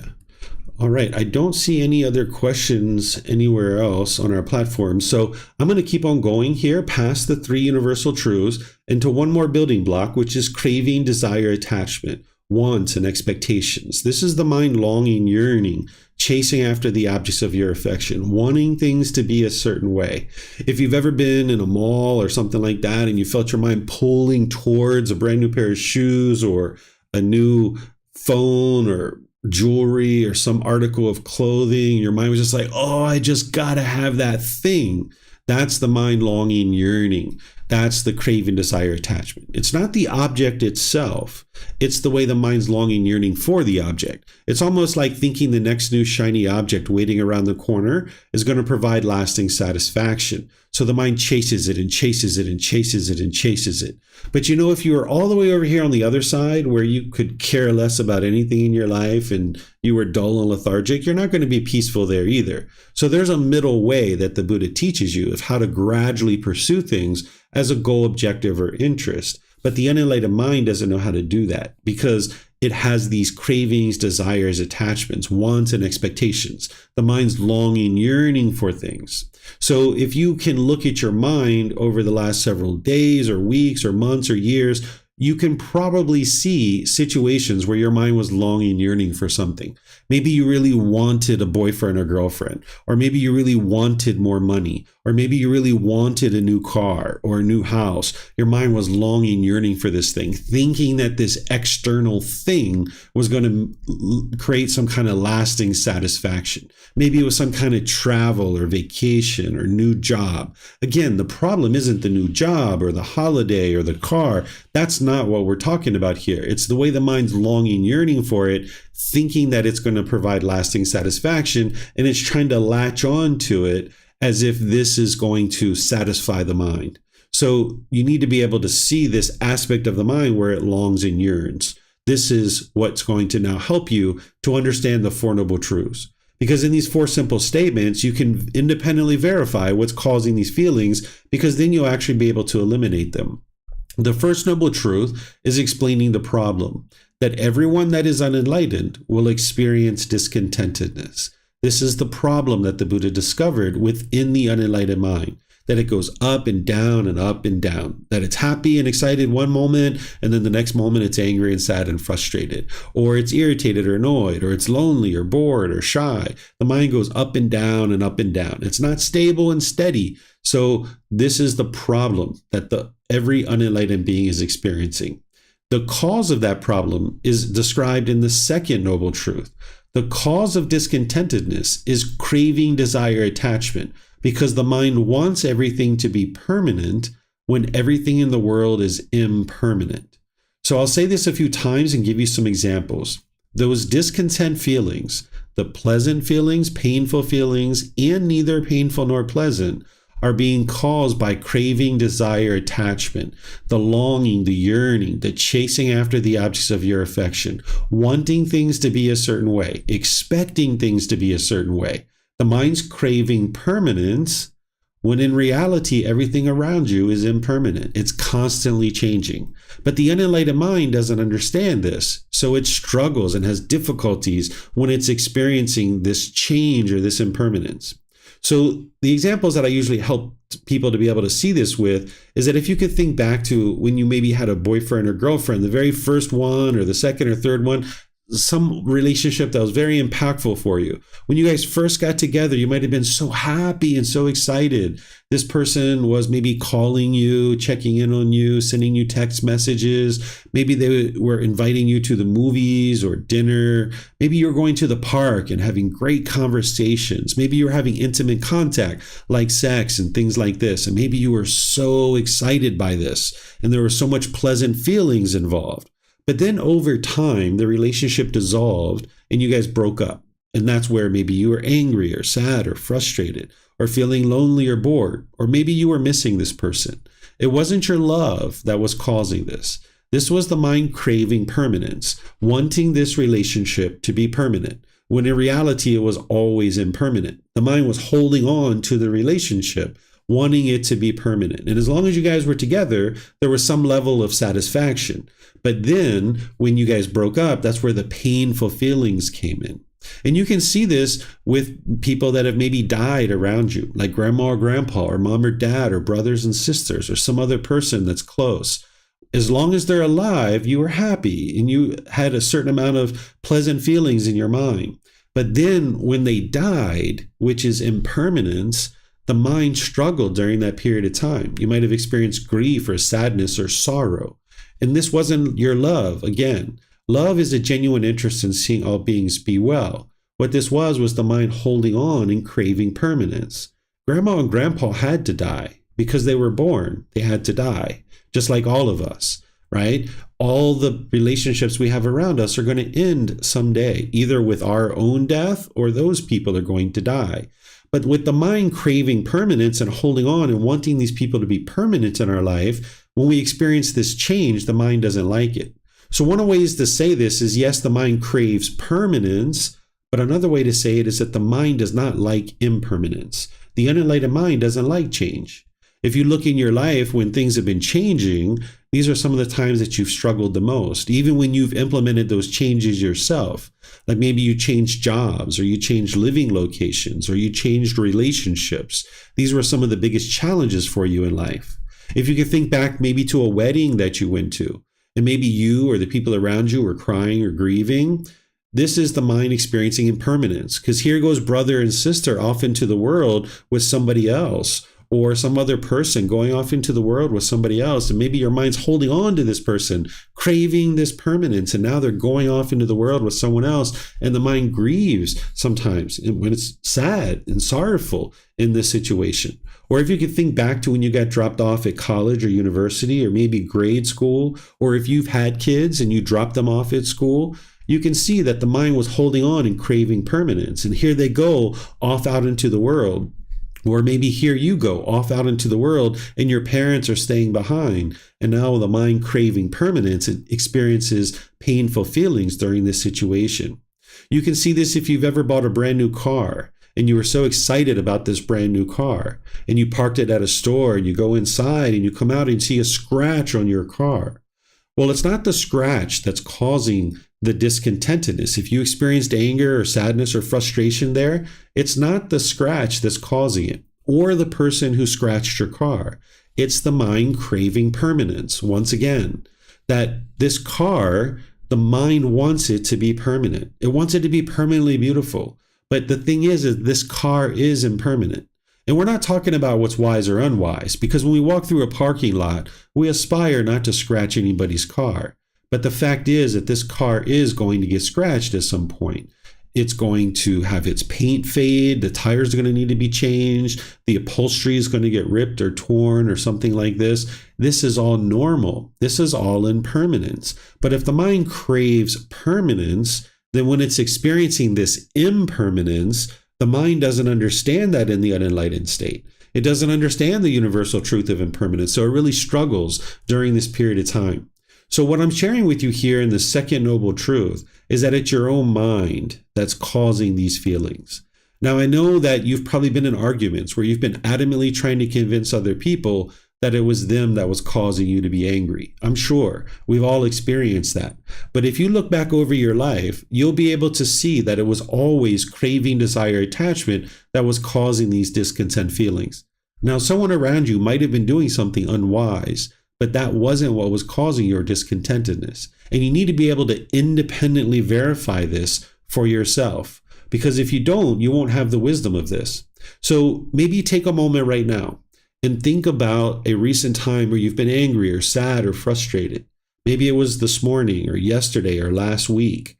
All right. I don't see any other questions anywhere else on our platform. So I'm going to keep on going here past the 3 universal truths into one more building block, which is craving, desire, attachment, wants, and expectations. This is the mind longing, yearning, chasing after the objects of your affection, wanting things to be a certain way. If you've ever been in a mall or something like that and you felt your mind pulling towards a brand new pair of shoes or a new phone or jewelry or some article of clothing, your mind was just like, oh, I just gotta have that thing. That's the mind longing, yearning. That's the craving, desire, attachment. It's not the object itself. It's the way the mind's longing, yearning for the object. It's almost like thinking the next new shiny object waiting around the corner is going to provide lasting satisfaction. So the mind chases it and chases it and chases it and chases it. But you know, if you were all the way over here on the other side where you could care less about anything in your life and you were dull and lethargic, you're not going to be peaceful there either. So there's a middle way that the Buddha teaches you of how to gradually pursue things as a goal, objective, or interest. But the unenlightened mind doesn't know how to do that because it has these cravings, desires, attachments, wants, and expectations. The mind's longing, yearning for things. So if you can look at your mind over the last several days or weeks or months or years, you can probably see situations where your mind was longing, yearning for something. Maybe you really wanted a boyfriend or girlfriend, or maybe you really wanted more money, or maybe you really wanted a new car or a new house. Your mind was longing, yearning for this thing, thinking that this external thing was going to create some kind of lasting satisfaction. Maybe it was some kind of travel or vacation or new job. Again, the problem isn't the new job or the holiday or the car. That's not what we're talking about here. It's the way the mind's longing, yearning for it, thinking that it's going to provide lasting satisfaction, and it's trying to latch on to it as if this is going to satisfy the mind. So you need to be able to see this aspect of the mind where it longs and yearns. This is what's going to now help you to understand the Four Noble Truths. Because in these 4 simple statements, you can independently verify what's causing these feelings, because then you'll actually be able to eliminate them. The first noble truth is explaining the problem, that everyone that is unenlightened will experience discontentedness. This is the problem that the Buddha discovered within the unenlightened mind, that it goes up and down and up and down, that it's happy and excited one moment, and then the next moment it's angry and sad and frustrated, or it's irritated or annoyed, or it's lonely or bored or shy. The mind goes up and down and up and down. It's not stable and steady. So this is the problem that every unenlightened being is experiencing. The cause of that problem is described in the second noble truth. The cause of discontentedness is craving, desire, attachment, because the mind wants everything to be permanent when everything in the world is impermanent. So I'll say this a few times and give you some examples. Those discontent feelings, the pleasant feelings, painful feelings, and neither painful nor pleasant, are being caused by craving, desire, attachment, the longing, the yearning, the chasing after the objects of your affection, wanting things to be a certain way, expecting things to be a certain way. The mind's craving permanence when in reality, everything around you is impermanent. It's constantly changing. But the unenlightened mind doesn't understand this. So it struggles and has difficulties when it's experiencing this change or this impermanence. So the examples that I usually help people to be able to see this with is that if you could think back to when you maybe had a boyfriend or girlfriend, the very first one or the second or third one, some relationship that was very impactful for you. When you guys first got together, you might have been so happy and so excited. This person was maybe calling you, checking in on you, sending you text messages. Maybe they were inviting you to the movies or dinner. Maybe you're going to the park and having great conversations. Maybe you're having intimate contact like sex and things like this. And maybe you were so excited by this and there were so much pleasant feelings involved. But then over time, the relationship dissolved and you guys broke up. And that's where maybe you were angry or sad or frustrated. or feeling lonely or bored, or maybe you were missing this person. It wasn't your love that was causing this. This was the mind craving permanence, wanting this relationship to be permanent, when in reality it was always impermanent. The mind was holding on to the relationship, wanting it to be permanent. And as long as you guys were together, there was some level of satisfaction. But then when you guys broke up, that's where the painful feelings came in. And you can see this with people that have maybe died around you, like grandma or grandpa, or mom or dad, or brothers and sisters, or some other person that's close. As long as they're alive, you were happy and you had a certain amount of pleasant feelings in your mind. But then when they died, which is impermanence, the mind struggled during that period of time. You might have experienced grief or sadness or sorrow. And this wasn't your love. Again, love is a genuine interest in seeing all beings be well. What this was the mind holding on and craving permanence. Grandma and grandpa had to die because they were born. They had to die, just like all of us, right? All the relationships we have around us are going to end someday, either with our own death or those people are going to die. But with the mind craving permanence and holding on and wanting these people to be permanent in our life, when we experience this change, the mind doesn't like it. So one of the ways to say this is, yes, the mind craves permanence, but another way to say it is that the mind does not like impermanence. The unenlightened mind doesn't like change. If you look in your life when things have been changing, these are some of the times that you've struggled the most, even when you've implemented those changes yourself. Like maybe you changed jobs, or you changed living locations, or you changed relationships. These were some of the biggest challenges for you in life. If you could think back maybe to a wedding that you went to, and maybe you or the people around you were crying or grieving, this is the mind experiencing impermanence, because here goes brother and sister off into the world with somebody else, or some other person going off into the world with somebody else. And maybe your mind's holding on to this person, craving this permanence. And now they're going off into the world with someone else. And the mind grieves sometimes when it's sad and sorrowful in this situation. Or if you could think back to when you got dropped off at college or university, or maybe grade school, or if you've had kids and you dropped them off at school, you can see that the mind was holding on and craving permanence. And here they go off out into the world. Or maybe here you go off out into the world and your parents are staying behind. And now the mind craving permanence, it experiences painful feelings during this situation. You can see this if you've ever bought a brand new car and you were so excited about this brand new car and you parked it at a store and you go inside and you come out and see a scratch on your car. Well, it's not the scratch that's causing the discontentedness. If you experienced anger or sadness or frustration there, it's not the scratch that's causing it, or the person who scratched your car. It's the mind craving permanence. Once again, that this car, the mind wants it to be permanent. It wants it to be permanently beautiful. But the thing is this car is impermanent. And we're not talking about what's wise or unwise, because when we walk through a parking lot, we aspire not to scratch anybody's car. But the fact is that this car is going to get scratched at some point. It's going to have its paint fade. The tires are going to need to be changed. The upholstery is going to get ripped or torn or something like this. This is all normal. This is all impermanence. But if the mind craves permanence, then when it's experiencing this impermanence, the mind doesn't understand that in the unenlightened state. It doesn't understand the universal truth of impermanence. So it really struggles during this period of time. So what I'm sharing with you here in the second noble truth is that it's your own mind that's causing these feelings. Now, I know that you've probably been in arguments where you've been adamantly trying to convince other people that it was them that was causing you to be angry. I'm sure we've all experienced that. But if you look back over your life, you'll be able to see that it was always craving, desire, attachment that was causing these discontent feelings. Now, someone around you might have been doing something unwise, but that wasn't what was causing your discontentedness. And you need to be able to independently verify this for yourself, because if you don't, you won't have the wisdom of this. So maybe take a moment right now and think about a recent time where you've been angry or sad or frustrated. Maybe it was this morning or yesterday or last week.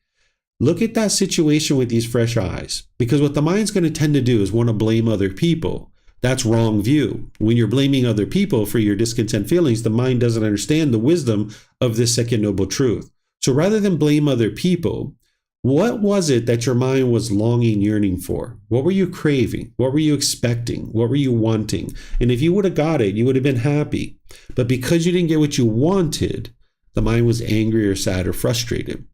Look at that situation with these fresh eyes, because what the mind's going to tend to do is want to blame other people. That's wrong view. When you're blaming other people for your discontent feelings, the mind doesn't understand the wisdom of this second noble truth. So rather than blame other people, What was it that your mind was longing, yearning for? What were you craving? What were you expecting? What were you wanting? And if you would have got it, you would have been happy. But because you didn't get what you wanted, the mind was angry or sad or frustrated.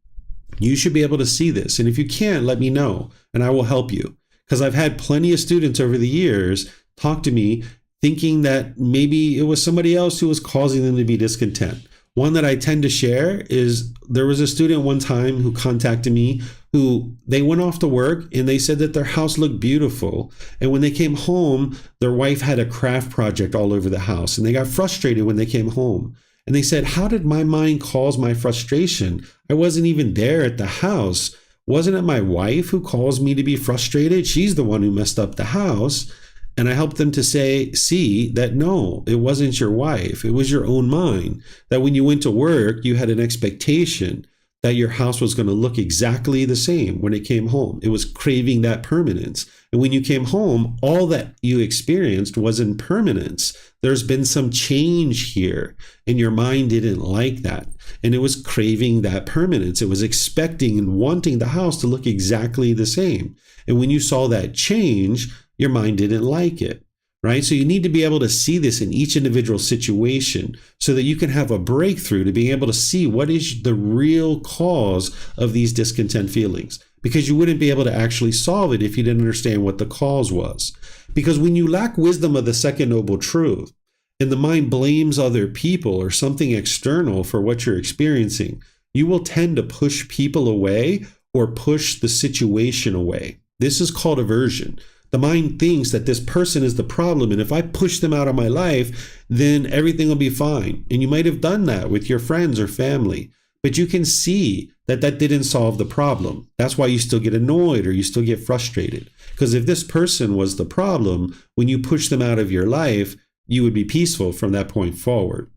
You should be able to see this. And if you can't, let me know and I will help you. Because I've had plenty of students over the years talk to me thinking that maybe it was somebody else who was causing them to be discontent. One that I tend to share is there was a student one time who contacted me who they went off to work and they said that their house looked beautiful. And when they came home, their wife had a craft project all over the house and they got frustrated when they came home. And they said, how did my mind cause my frustration? I wasn't even there at the house. Wasn't it my wife who caused me to be frustrated? She's the one who messed up the house. And I helped them to see that no, it wasn't your wife. It was your own mind. That when you went to work, you had an expectation that your house was going to look exactly the same when it came home. It was craving that permanence. And when you came home, all that you experienced was impermanence. There's been some change here, and your mind didn't like that. And it was craving that permanence. It was expecting and wanting the house to look exactly the same. And when you saw that change, your mind didn't like it. Right? So you need to be able to see this in each individual situation so that you can have a breakthrough to being able to see what is the real cause of these discontent feelings. Because you wouldn't be able to actually solve it if you didn't understand what the cause was. Because when you lack wisdom of the second noble truth and the mind blames other people or something external for what you're experiencing, you will tend to push people away or push the situation away. This is called aversion. The mind thinks that this person is the problem, and if I push them out of my life, then everything will be fine. And you might have done that with your friends or family, but you can see that that didn't solve the problem. That's why you still get annoyed or you still get frustrated. Because if this person was the problem, when you push them out of your life, you would be peaceful from that point forward.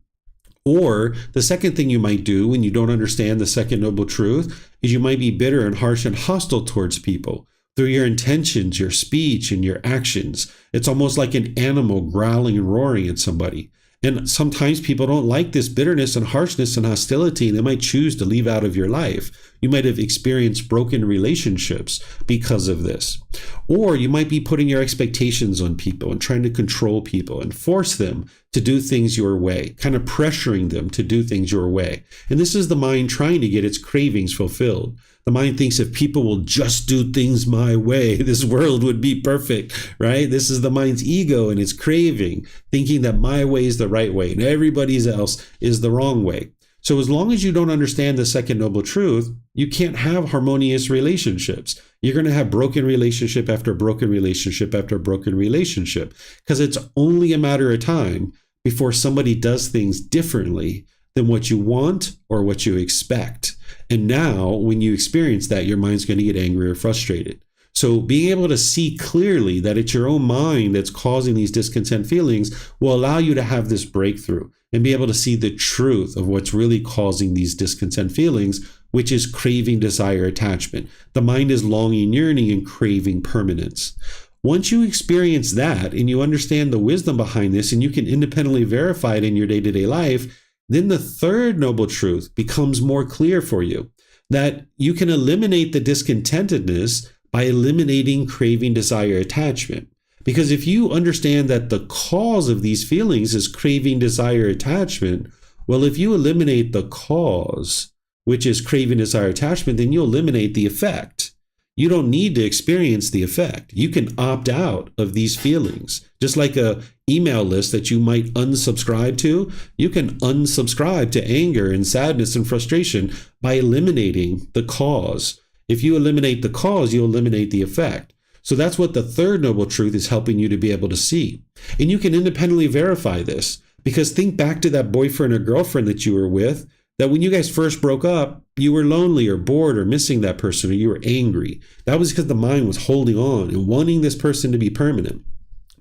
Or the second thing you might do when you don't understand the second noble truth is you might be bitter and harsh and hostile towards people. Through your intentions, your speech, and your actions. It's almost like an animal growling and roaring at somebody. And sometimes people don't like this bitterness and harshness and hostility, and they might choose to leave out of your life. You might have experienced broken relationships because of this. Or you might be putting your expectations on people and trying to control people and force them to do things your way, kind of pressuring them to do things your way. And this is the mind trying to get its cravings fulfilled. The mind thinks if people will just do things my way, this world would be perfect, right? This is the mind's ego and its craving, thinking that my way is the right way and everybody else is the wrong way. So as long as you don't understand the second noble truth, you can't have harmonious relationships. You're going to have broken relationship after broken relationship after broken relationship, because it's only a matter of time before somebody does things differently than what you want or what you expect. And now when you experience that, your mind's going to get angry or frustrated. So being able to see clearly that it's your own mind that's causing these discontent feelings will allow you to have this breakthrough and be able to see the truth of what's really causing these discontent feelings, which is craving, desire, attachment. The mind is longing, yearning, and craving permanence. Once you experience that and you understand the wisdom behind this and you can independently verify it in your day-to-day life, then the third noble truth becomes more clear for you, that you can eliminate the discontentedness by eliminating craving, desire, attachment. Because if you understand that the cause of these feelings is craving, desire, attachment, well, if you eliminate the cause, which is craving, desire, attachment, then you eliminate the effect. You don't need to experience the effect. You can opt out of these feelings. Just like a email list that you might unsubscribe to, you can unsubscribe to anger and sadness and frustration by eliminating the cause. If you eliminate the cause, you eliminate the effect. So that's what the third noble truth is helping you to be able to see. And you can independently verify this, because think back to that boyfriend or girlfriend that you were with, that when you guys first broke up, you were lonely or bored or missing that person, or you were angry. That was because the mind was holding on and wanting this person to be permanent.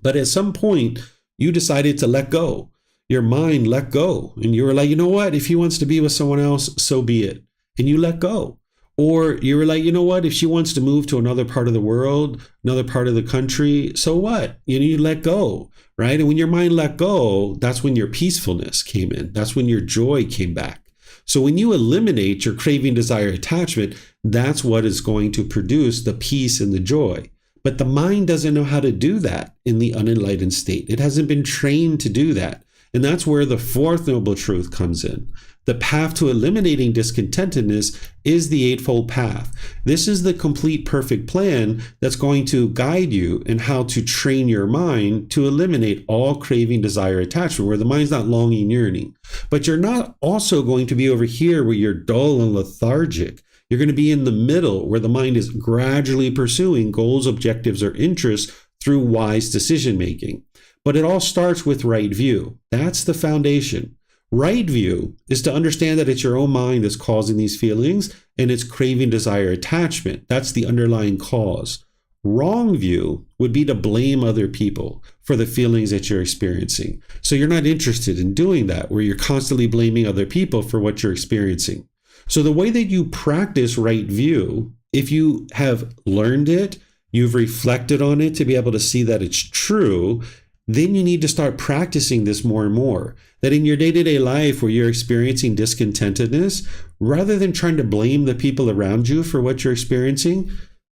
But at some point, you decided to let go. Your mind let go. And you were like, you know what? If he wants to be with someone else, so be it. And you let go. Or you were like, you know what? If she wants to move to another part of the world, another part of the country, so what? You let go, right? And when your mind let go, that's when your peacefulness came in. That's when your joy came back. So when you eliminate your craving, desire, attachment, that's what is going to produce the peace and the joy. But the mind doesn't know how to do that in the unenlightened state. It hasn't been trained to do that. And that's where the fourth noble truth comes in. The path to eliminating discontentedness is the Eightfold Path. This is the complete perfect plan that's going to guide you in how to train your mind to eliminate all craving, desire, attachment, where the mind's not longing, yearning. But you're not also going to be over here where you're dull and lethargic. You're going to be in the middle where the mind is gradually pursuing goals, objectives, or interests through wise decision making. But it all starts with right view. That's the foundation. Right view is to understand that it's your own mind that's causing these feelings and it's craving, desire, attachment. That's the underlying cause. Wrong view would be to blame other people for the feelings that you're experiencing. So you're not interested in doing that, where you're constantly blaming other people for what you're experiencing. So the way that you practice right view, if you have learned it, you've reflected on it to be able to see that it's true, then you need to start practicing this more and more. That in your day-to-day life where you're experiencing discontentedness, rather than trying to blame the people around you for what you're experiencing,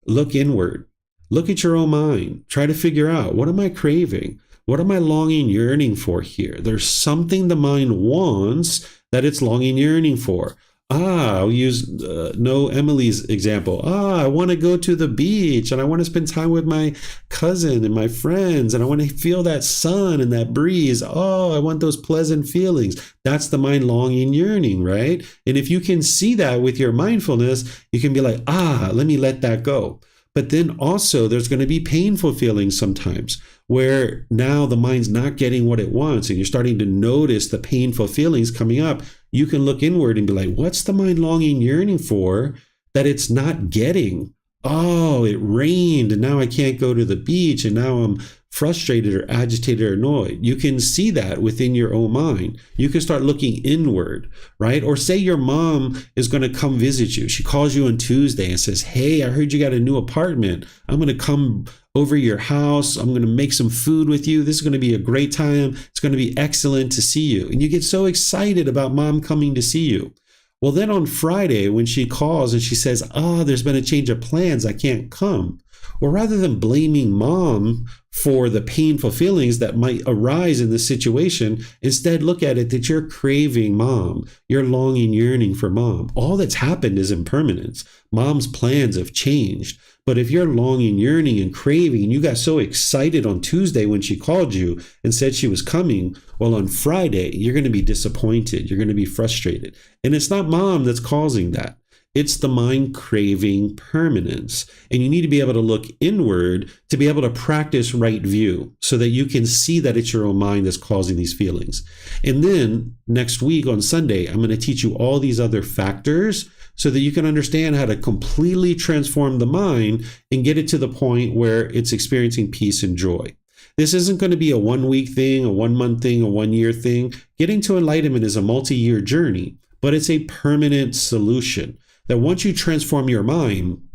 look inward. Look at your own mind. Try to figure out, what am I craving? What am I longing, yearning for here? There's something the mind wants that it's longing, yearning for. I'll use Emily's example. I want to go to the beach and I want to spend time with my cousin and my friends and I want to feel that sun and that breeze. I want those pleasant feelings. That's the mind longing, yearning, right? And if you can see that with your mindfulness, you can be like, let me let that go. But then also there's going to be painful feelings sometimes where now the mind's not getting what it wants and you're starting to notice the painful feelings coming up. You can look inward and be like, what's the mind longing, yearning for that it's not getting? It rained and now I can't go to the beach and now I'm frustrated or agitated or annoyed. You can see that within your own mind. You can start looking inward, right? Or say your mom is going to come visit you. She calls you on Tuesday and says, hey, I heard you got a new apartment. I'm going to come over your house. I'm going to make some food with you. This is going to be a great time. It's going to be excellent to see you. And you get so excited about mom coming to see you. Well, then on Friday, when she calls and she says, there's been a change of plans, I can't come. Well, rather than blaming mom for the painful feelings that might arise in this situation, instead look at it that you're craving mom. You're longing, yearning for mom. All that's happened is impermanence. Mom's plans have changed. But if you're longing, yearning, and craving, and you got so excited on Tuesday when she called you and said she was coming, well, on Friday, you're going to be disappointed. You're going to be frustrated. And it's not mom that's causing that. It's the mind craving permanence. And you need to be able to look inward to be able to practice right view so that you can see that it's your own mind that's causing these feelings. And then next week on Sunday, I'm going to teach you all these other factors so that you can understand how to completely transform the mind and get it to the point where it's experiencing peace and joy. This isn't going to be a 1 week thing, a 1 month thing, a 1 year thing. Getting to enlightenment is a multi-year journey, but it's a permanent solution. That once you transform your mind,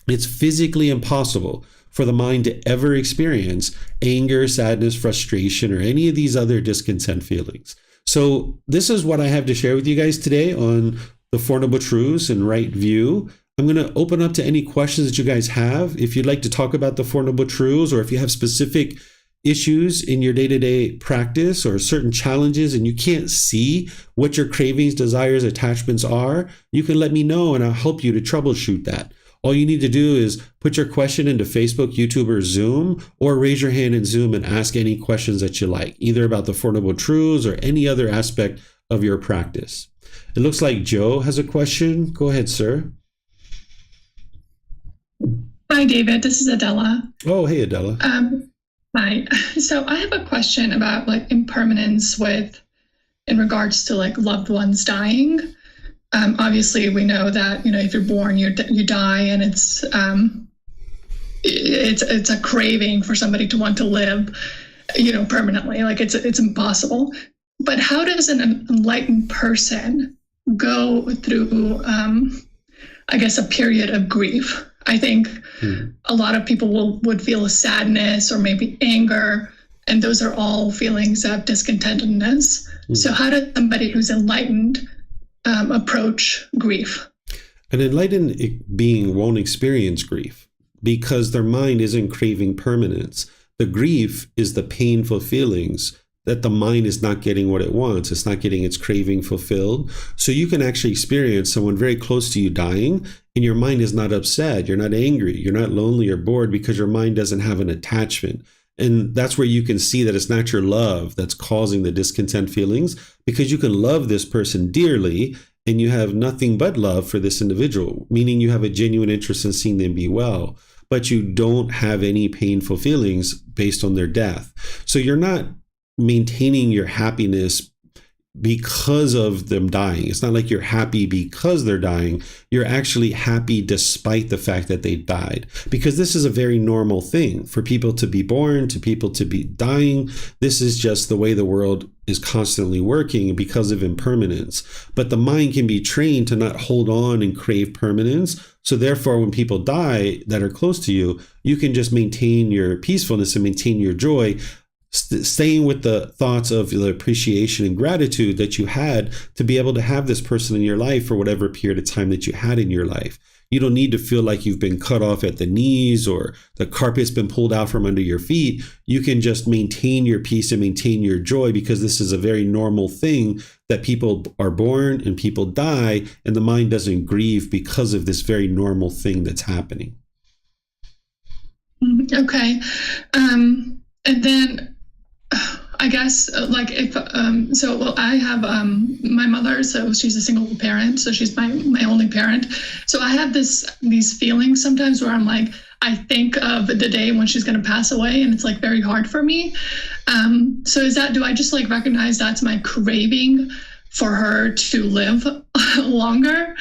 it's physically impossible for the mind to ever experience anger, sadness, frustration, or any of these other discontent feelings. So this is what I have to share with you guys today on the Four Noble Truths and right view. I'm going to open up to any questions that you guys have. If you'd like to talk about the Four Noble Truths, or if you have specific issues in your day-to-day practice or certain challenges and you can't see what your cravings, desires, attachments are, you can let me know and I'll help you to troubleshoot that. All you need to do is put your question into Facebook, YouTube, or Zoom, or raise your hand in Zoom and ask any questions that you like, either about the Four Noble Truths or any other aspect of your practice. It looks like Joe has a question. Go ahead, sir. Hi, David. This is Adela. Oh, hey, Adela. Hi. So I have a question about impermanence in regards to loved ones dying. Obviously, we know that if you're born, you die, and it's a craving for somebody to want to live, permanently. It's impossible. But how does an enlightened person go through, a period of grief? I think a lot of people would feel a sadness or maybe anger, and those are all feelings of discontentedness. So how does somebody who's enlightened approach grief? An enlightened being won't experience grief because their mind isn't craving permanence. The grief is the painful feelings that the mind is not getting what it wants. It's not getting its craving fulfilled. So you can actually experience someone very close to you dying, and your mind is not upset. You're not angry. You're not lonely or bored because your mind doesn't have an attachment. And that's where you can see that it's not your love that's causing the discontent feelings, because you can love this person dearly and you have nothing but love for this individual, meaning you have a genuine interest in seeing them be well, but you don't have any painful feelings based on their death. So you're not maintaining your happiness because of them dying. It's not like you're happy because they're dying. You're actually happy despite the fact that they died, because this is a very normal thing for people to be born, to people to be dying. This is just the way the world is constantly working because of impermanence. But the mind can be trained to not hold on and crave permanence. So therefore, when people die that are close to you, you can just maintain your peacefulness and maintain your joy, staying with the thoughts of the appreciation and gratitude that you had to be able to have this person in your life for whatever period of time that you had in your life. You don't need to feel like you've been cut off at the knees or the carpet's been pulled out from under your feet. You can just maintain your peace and maintain your joy, because this is a very normal thing that people are born and people die, and the mind doesn't grieve because of this very normal thing that's happening. Okay. And then I guess like if I have my mother, so she's a single parent, so she's my only parent. So I have these feelings sometimes where I'm like, I think of the day when she's going to pass away, and it's like very hard for me. So do I just like recognize that's my craving for her to live longer?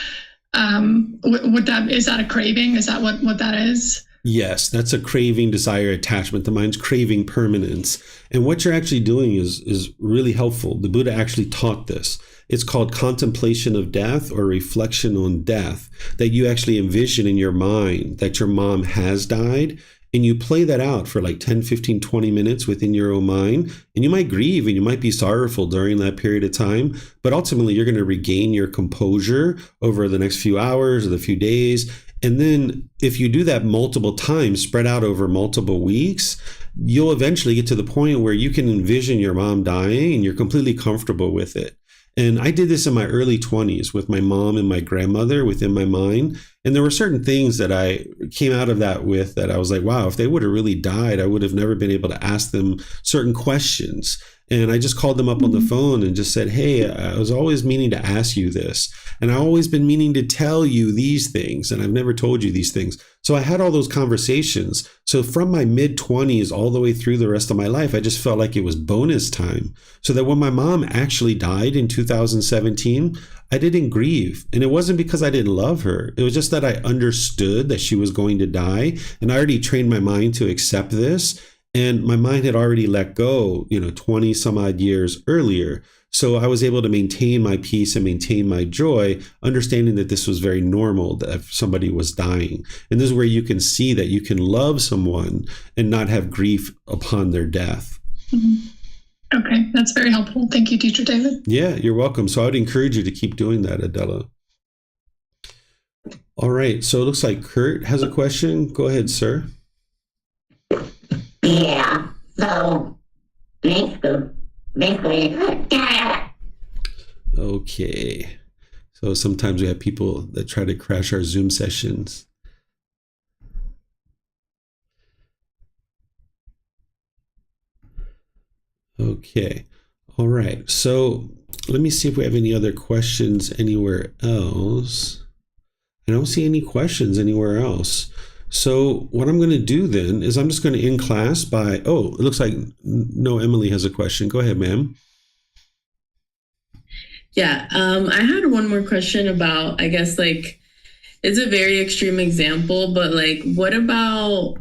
Is that a craving? Is that what that is? Yes, that's a craving, desire, attachment. The mind's craving permanence. And what you're actually doing is really helpful. The Buddha actually taught this. It's called contemplation of death, or reflection on death, that you actually envision in your mind that your mom has died. And you play that out for like 10, 15, 20 minutes within your own mind. And you might grieve and you might be sorrowful during that period of time. But ultimately, you're going to regain your composure over the next few hours or the few days. And then if you do that multiple times, spread out over multiple weeks, you'll eventually get to the point where you can envision your mom dying and you're completely comfortable with it. And I did this in my early 20s with my mom and my grandmother within my mind. And there were certain things that I came out of that with that I was like, wow, if they would have really died, I would have never been able to ask them certain questions. And I just called them up on the phone and just said, hey, I was always meaning to ask you this. And I've always been meaning to tell you these things. And I've never told you these things. So I had all those conversations. So from my mid-20s all the way through the rest of my life, I just felt like it was bonus time. So that when my mom actually died in 2017, I didn't grieve. And it wasn't because I didn't love her. It was just that I understood that she was going to die. And I already trained my mind to accept this. And my mind had already let go, 20 some odd years earlier. So I was able to maintain my peace and maintain my joy, understanding that this was very normal, that if somebody was dying. And this is where you can see that you can love someone and not have grief upon their death. Mm-hmm. Okay, that's very helpful. Thank you, Teacher David. Yeah, you're welcome. So I would encourage you to keep doing that, Adela. All right, so it looks like Kurt has a question. Go ahead, sir. Yeah, so basically. Okay. So sometimes we have people that try to crash our Zoom sessions. Okay. All right. So let me see if we have any other questions anywhere else. I don't see any questions anywhere else. So what I'm going to do then is I'm just going to end class by, it looks like Emily has a question. Go ahead, ma'am. Yeah, I had one more question about, I guess, like, it's a very extreme example, but like, what about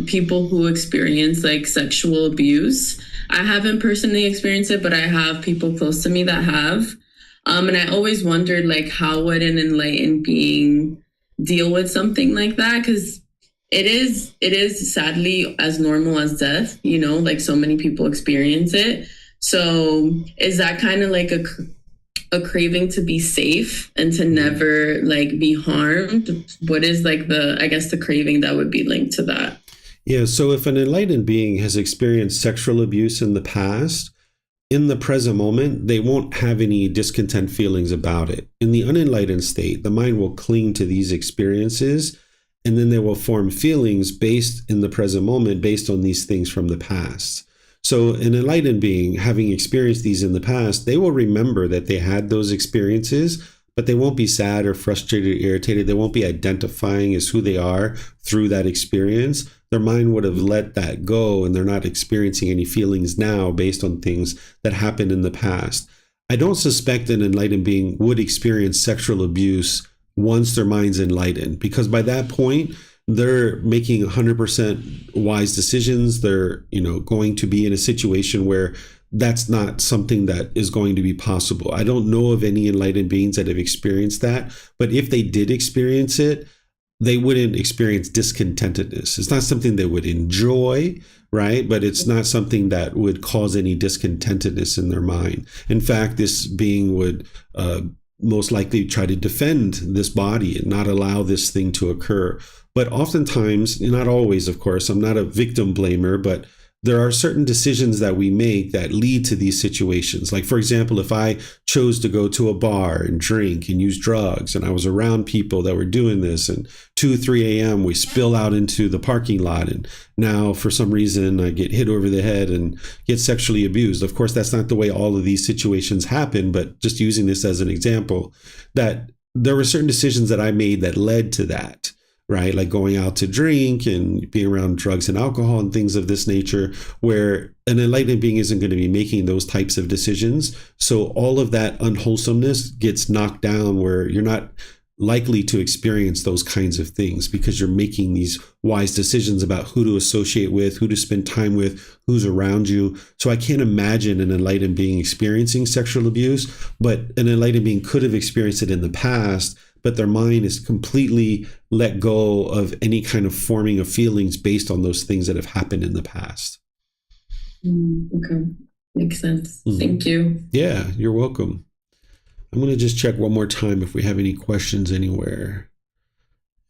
people who experience like sexual abuse? I haven't personally experienced it, but I have people close to me that have. And I always wondered, like, how would an enlightened being deal with something like that? Because it is sadly as normal as death, like so many people experience it. So is that kind of like a craving to be safe and to never like be harmed? What is like the craving that would be linked to that? Yeah, so if an enlightened being has experienced sexual abuse in the past, in the present moment, they won't have any discontent feelings about it. In the unenlightened state, the mind will cling to these experiences, and then they will form feelings based in the present moment based on these things from the past. So an enlightened being, having experienced these in the past, they will remember that they had those experiences, but they won't be sad or frustrated or irritated. They won't be identifying as who they are through that experience. Their mind would have let that go, and they're not experiencing any feelings now based on things that happened in the past. I don't suspect an enlightened being would experience sexual abuse once their mind's enlightened, because by that point, they're making 100% wise decisions. They're, going to be in a situation where that's not something that is going to be possible. I don't know of any enlightened beings that have experienced that, but if they did experience it, they wouldn't experience discontentedness. It's not something they would enjoy, right? But it's not something that would cause any discontentedness in their mind. In fact, this being would most likely try to defend this body and not allow this thing to occur. But oftentimes, not always, of course, I'm not a victim blamer, but there are certain decisions that we make that lead to these situations. Like, for example, if I chose to go to a bar and drink and use drugs, and I was around people that were doing this, and 2, 3 a.m. we spill out into the parking lot, and now for some reason I get hit over the head and get sexually abused. Of course, that's not the way all of these situations happen, but just using this as an example, that there were certain decisions that I made that led to that. Right? Like going out to drink and being around drugs and alcohol and things of this nature, where an enlightened being isn't going to be making those types of decisions. So all of that unwholesomeness gets knocked down, where you're not likely to experience those kinds of things because you're making these wise decisions about who to associate with, who to spend time with, who's around you. So I can't imagine an enlightened being experiencing sexual abuse, but an enlightened being could have experienced it in the past, but their mind is completely let go of any kind of forming of feelings based on those things that have happened in the past. Okay. Makes sense. Thank you. Yeah, you're welcome. I'm going to just check one more time if we have any questions anywhere.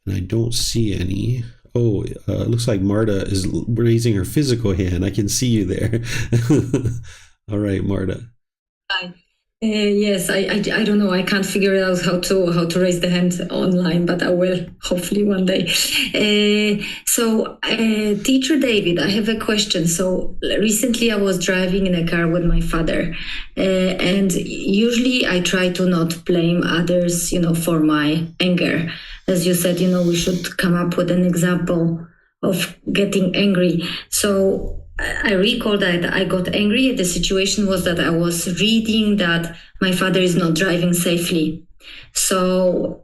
And I don't see any. Oh, it looks like Marta is raising her physical hand. I can see you there. All right, Marta. Hi. Yes, I don't know. I can't figure out how to raise the hand online, but I will hopefully one day. So, Teacher David, I have a question. So recently I was driving in a car with my father, and usually I try to not blame others, for my anger. As you said, we should come up with an example of getting angry. So I recall that I got angry. The situation was that I was reading that my father is not driving safely. So,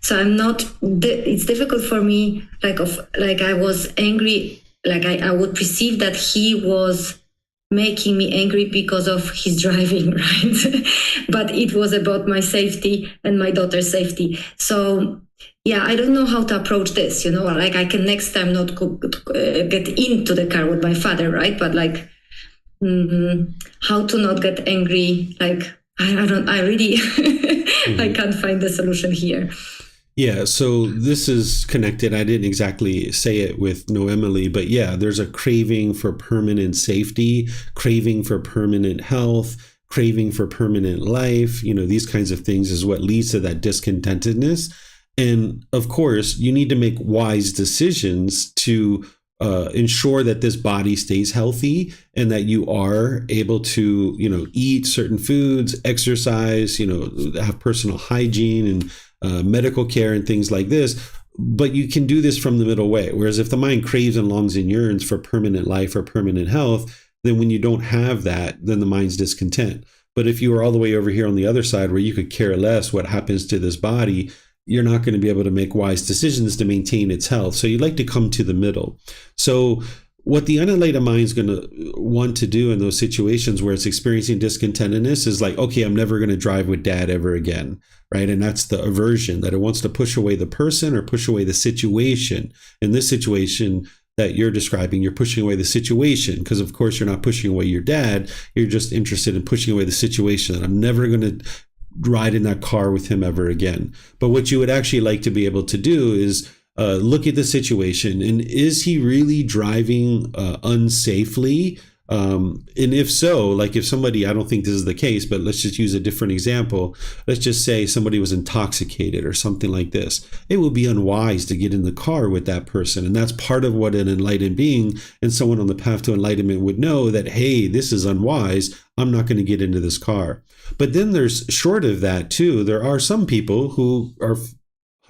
so I'm not, it's difficult for me, like I was angry, like I would perceive that he was making me angry because of his driving, right? But it was about my safety and my daughter's safety. So yeah, I don't know how to approach this, like I can next time not get into the car with my father, right? But how to not get angry, I really, I can't find the solution here. Yeah, so this is connected. I didn't exactly say it with No Emily, but yeah, there's a craving for permanent safety, craving for permanent health, craving for permanent life. These kinds of things is what leads to that discontentedness. And of course, you need to make wise decisions to ensure that this body stays healthy and that you are able to, eat certain foods, exercise, have personal hygiene and medical care and things like this. But you can do this from the middle way. Whereas if the mind craves and longs and yearns for permanent life or permanent health, then when you don't have that, then the mind's discontent. But if you are all the way over here on the other side where you could care less what happens to this body, you're not going to be able to make wise decisions to maintain its health. So you'd like to come to the middle. So what the unenlightened mind is going to want to do in those situations where it's experiencing discontentedness is like, okay, I'm never going to drive with dad ever again, right? And that's the aversion, that it wants to push away the person or push away the situation. In this situation, that you're describing. You're pushing away the situation because, of course, you're not pushing away your dad. You're just interested in pushing away the situation that I'm never going to ride in that car with him ever again. But what you would actually like to be able to do is look at the situation, and is he really driving unsafely? And if so, like if somebody, I don't think this is the case, but let's just use a different example. Let's just say somebody was intoxicated or something like this. It would be unwise to get in the car with that person. And that's part of what an enlightened being and someone on the path to enlightenment would know, that, hey, this is unwise. I'm not going to get into this car. But then there's, short of that too, there are some people who are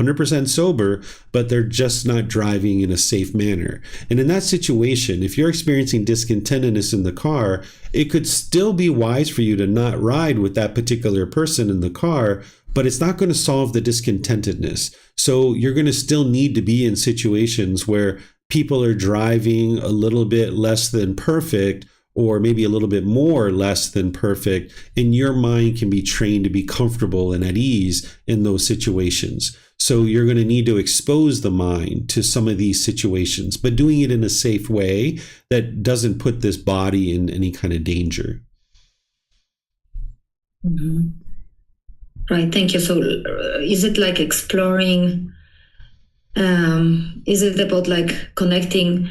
100% sober, but they're just not driving in a safe manner. And in that situation, if you're experiencing discontentedness in the car, it could still be wise for you to not ride with that particular person in the car, but it's not going to solve the discontentedness. So you're going to still need to be in situations where people are driving a little bit less than perfect, or maybe a little bit more or less than perfect, and your mind can be trained to be comfortable and at ease in those situations. So you're going to need to expose the mind to some of these situations, but doing it in a safe way that doesn't put this body in any kind of danger. Mm-hmm. Right, thank you. So is it like exploring, is it about like connecting,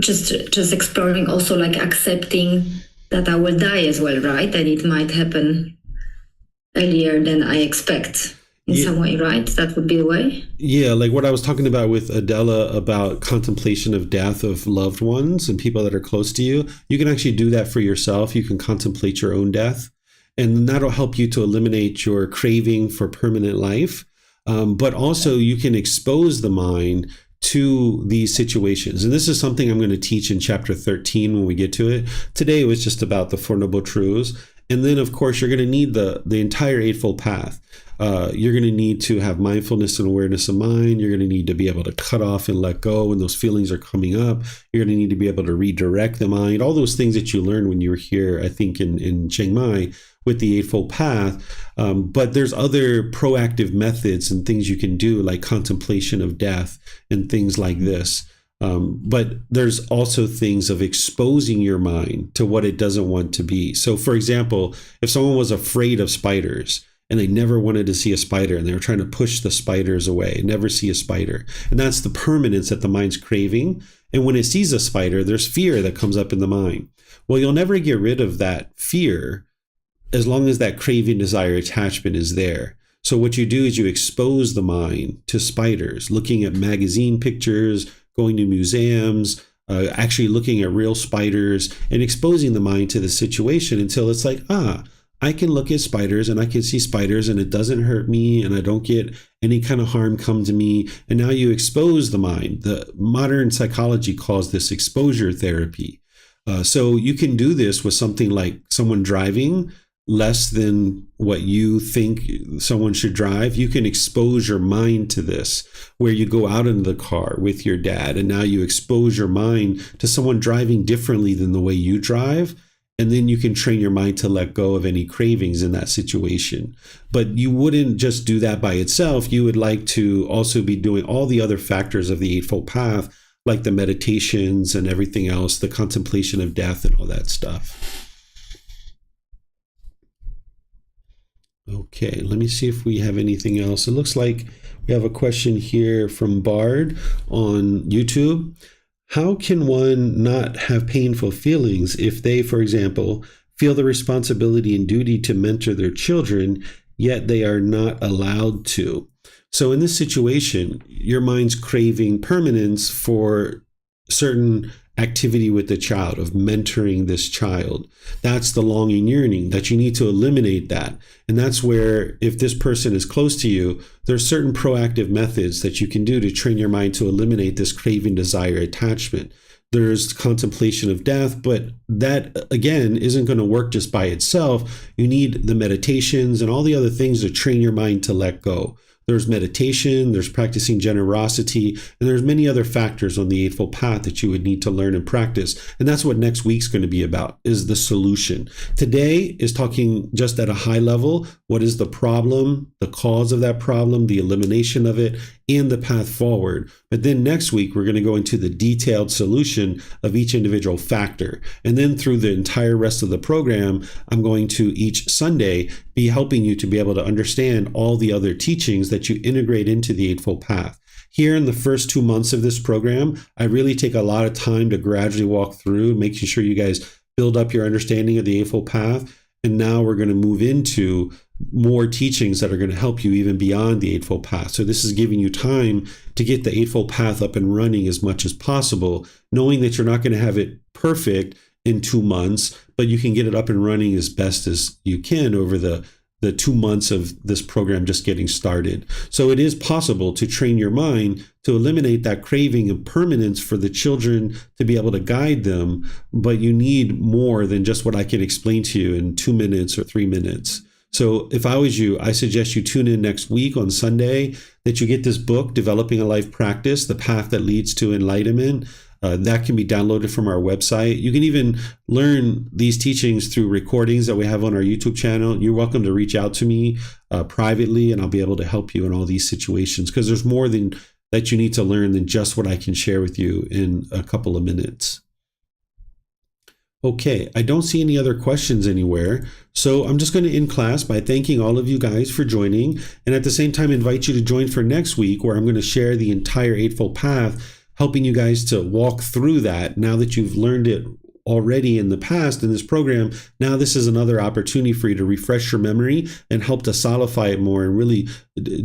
just exploring, also like accepting that I will die as well, right? And it might happen earlier than I expect in some way, right? That would be the way. Yeah, like what I was talking about with Adela about contemplation of death of loved ones and people that are close to you. You can actually do that for yourself. You can contemplate your own death, and that'll help you to eliminate your craving for permanent life. But also you can expose the mind to these situations. And this is something I'm going to teach in chapter 13 when we get to it. Today was just about the Four Noble Truths. And then, of course, you're going to need the entire Eightfold Path. You're going to need to have mindfulness and awareness of mind. You're going to need to be able to cut off and let go when those feelings are coming up. You're going to need to be able to redirect the mind. All those things that you learned when you were here, I think, in Chiang Mai with the Eightfold Path. But there's other proactive methods and things you can do, like contemplation of death and things like this. But there's also things of exposing your mind to what it doesn't want to be. So, for example, if someone was afraid of spiders and they never wanted to see a spider and they were trying to push the spiders away, never see a spider, and that's the permanence that the mind's craving. And when it sees a spider, there's fear that comes up in the mind. Well, you'll never get rid of that fear as long as that craving, desire, attachment is there. So what you do is you expose the mind to spiders, looking at magazine pictures, going to museums, actually looking at real spiders and exposing the mind to the situation until it's like, I can look at spiders and I can see spiders and it doesn't hurt me and I don't get any kind of harm come to me. And now you expose the mind. The modern psychology calls this exposure therapy. So you can do this with something like someone driving less than what you think someone should drive. You can expose your mind to this, where you go out into the car with your dad and now you expose your mind to someone driving differently than the way you drive. And then you can train your mind to let go of any cravings in that situation. But you wouldn't just do that by itself. You would like to also be doing all the other factors of the Eightfold Path, like the meditations and everything else, the contemplation of death and all that stuff. Okay, let me see if we have anything else. It looks like we have a question here from Bard on YouTube. How can one not have painful feelings if they, for example, feel the responsibility and duty to mentor their children, yet they are not allowed to? So in this situation, your mind's craving permanence for certain activity with the child, of mentoring this child. That's the longing, yearning, that you need to eliminate that. And that's where, if this person is close to you, there's certain proactive methods that you can do to train your mind to eliminate this craving, desire, attachment. There's contemplation of death, but that, again, isn't going to work just by itself. You need the meditations and all the other things to train your mind to let go. There's meditation, there's practicing generosity, and there's many other factors on the Eightfold Path that you would need to learn and practice. And that's what next week's going to be about, is the solution. Today is talking just at a high level. What is the problem, the cause of that problem, the elimination of it, and the path forward. But then next week, we're going to go into the detailed solution of each individual factor. And then through the entire rest of the program, I'm going to each Sunday be helping you to be able to understand all the other teachings that you integrate into the Eightfold Path. Here in the first 2 months of this program, I really take a lot of time to gradually walk through, making sure you guys build up your understanding of the Eightfold Path. And now we're going to move into more teachings that are going to help you even beyond the Eightfold Path. So this is giving you time to get the Eightfold Path up and running as much as possible, knowing that you're not going to have it perfect in 2 months, but you can get it up and running as best as you can over the 2 months of this program just getting started. So it is possible to train your mind to eliminate that craving of permanence for the children to be able to guide them, but you need more than just what I can explain to you in 2 minutes or 3 minutes. So if I was you, I suggest you tune in next week on Sunday, that you get this book, Developing a Life Practice, The Path That Leads to Enlightenment. That can be downloaded from our website. You can even learn these teachings through recordings that we have on our YouTube channel. You're welcome to reach out to me privately, and I'll be able to help you in all these situations, because there's more than that you need to learn than just what I can share with you in a couple of minutes. Okay, I don't see any other questions anywhere, so I'm just going to end class by thanking all of you guys for joining, and at the same time invite you to join for next week, where I'm going to share the entire Eightfold Path, helping you guys to walk through that. Now that you've learned it already in the past in this program, now this is another opportunity for you to refresh your memory and help to solidify it more and really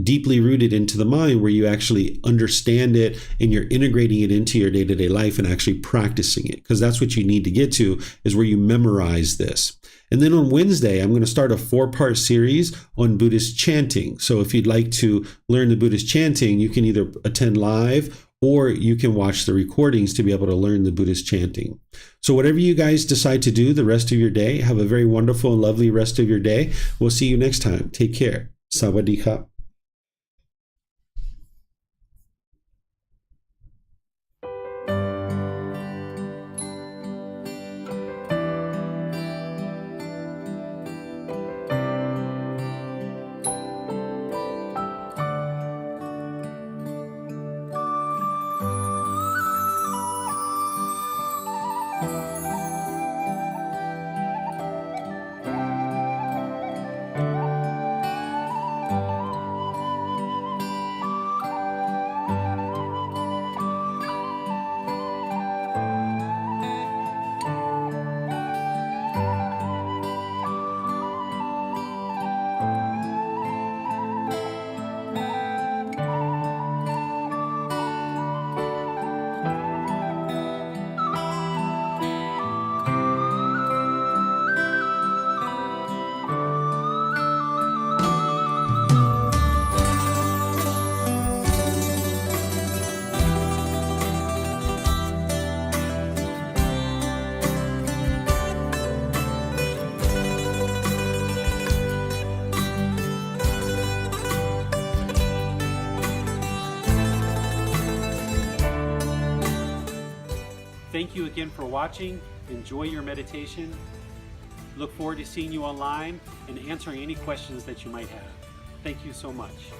deeply root it into the mind, where you actually understand it and you're integrating it into your day-to-day life and actually practicing it, because that's what you need to get to, is where you memorize this. And then on Wednesday, I'm going to start a 4-part series on Buddhist chanting. So if you'd like to learn the Buddhist chanting, you can either attend live or you can watch the recordings to be able to learn the Buddhist chanting. So whatever you guys decide to do the rest of your day, have a very wonderful and lovely rest of your day. We'll see you next time. Take care. Sawadee-ka. Thank you again for watching. Enjoy your meditation. Look forward to seeing you online and answering any questions that you might have. Thank you so much.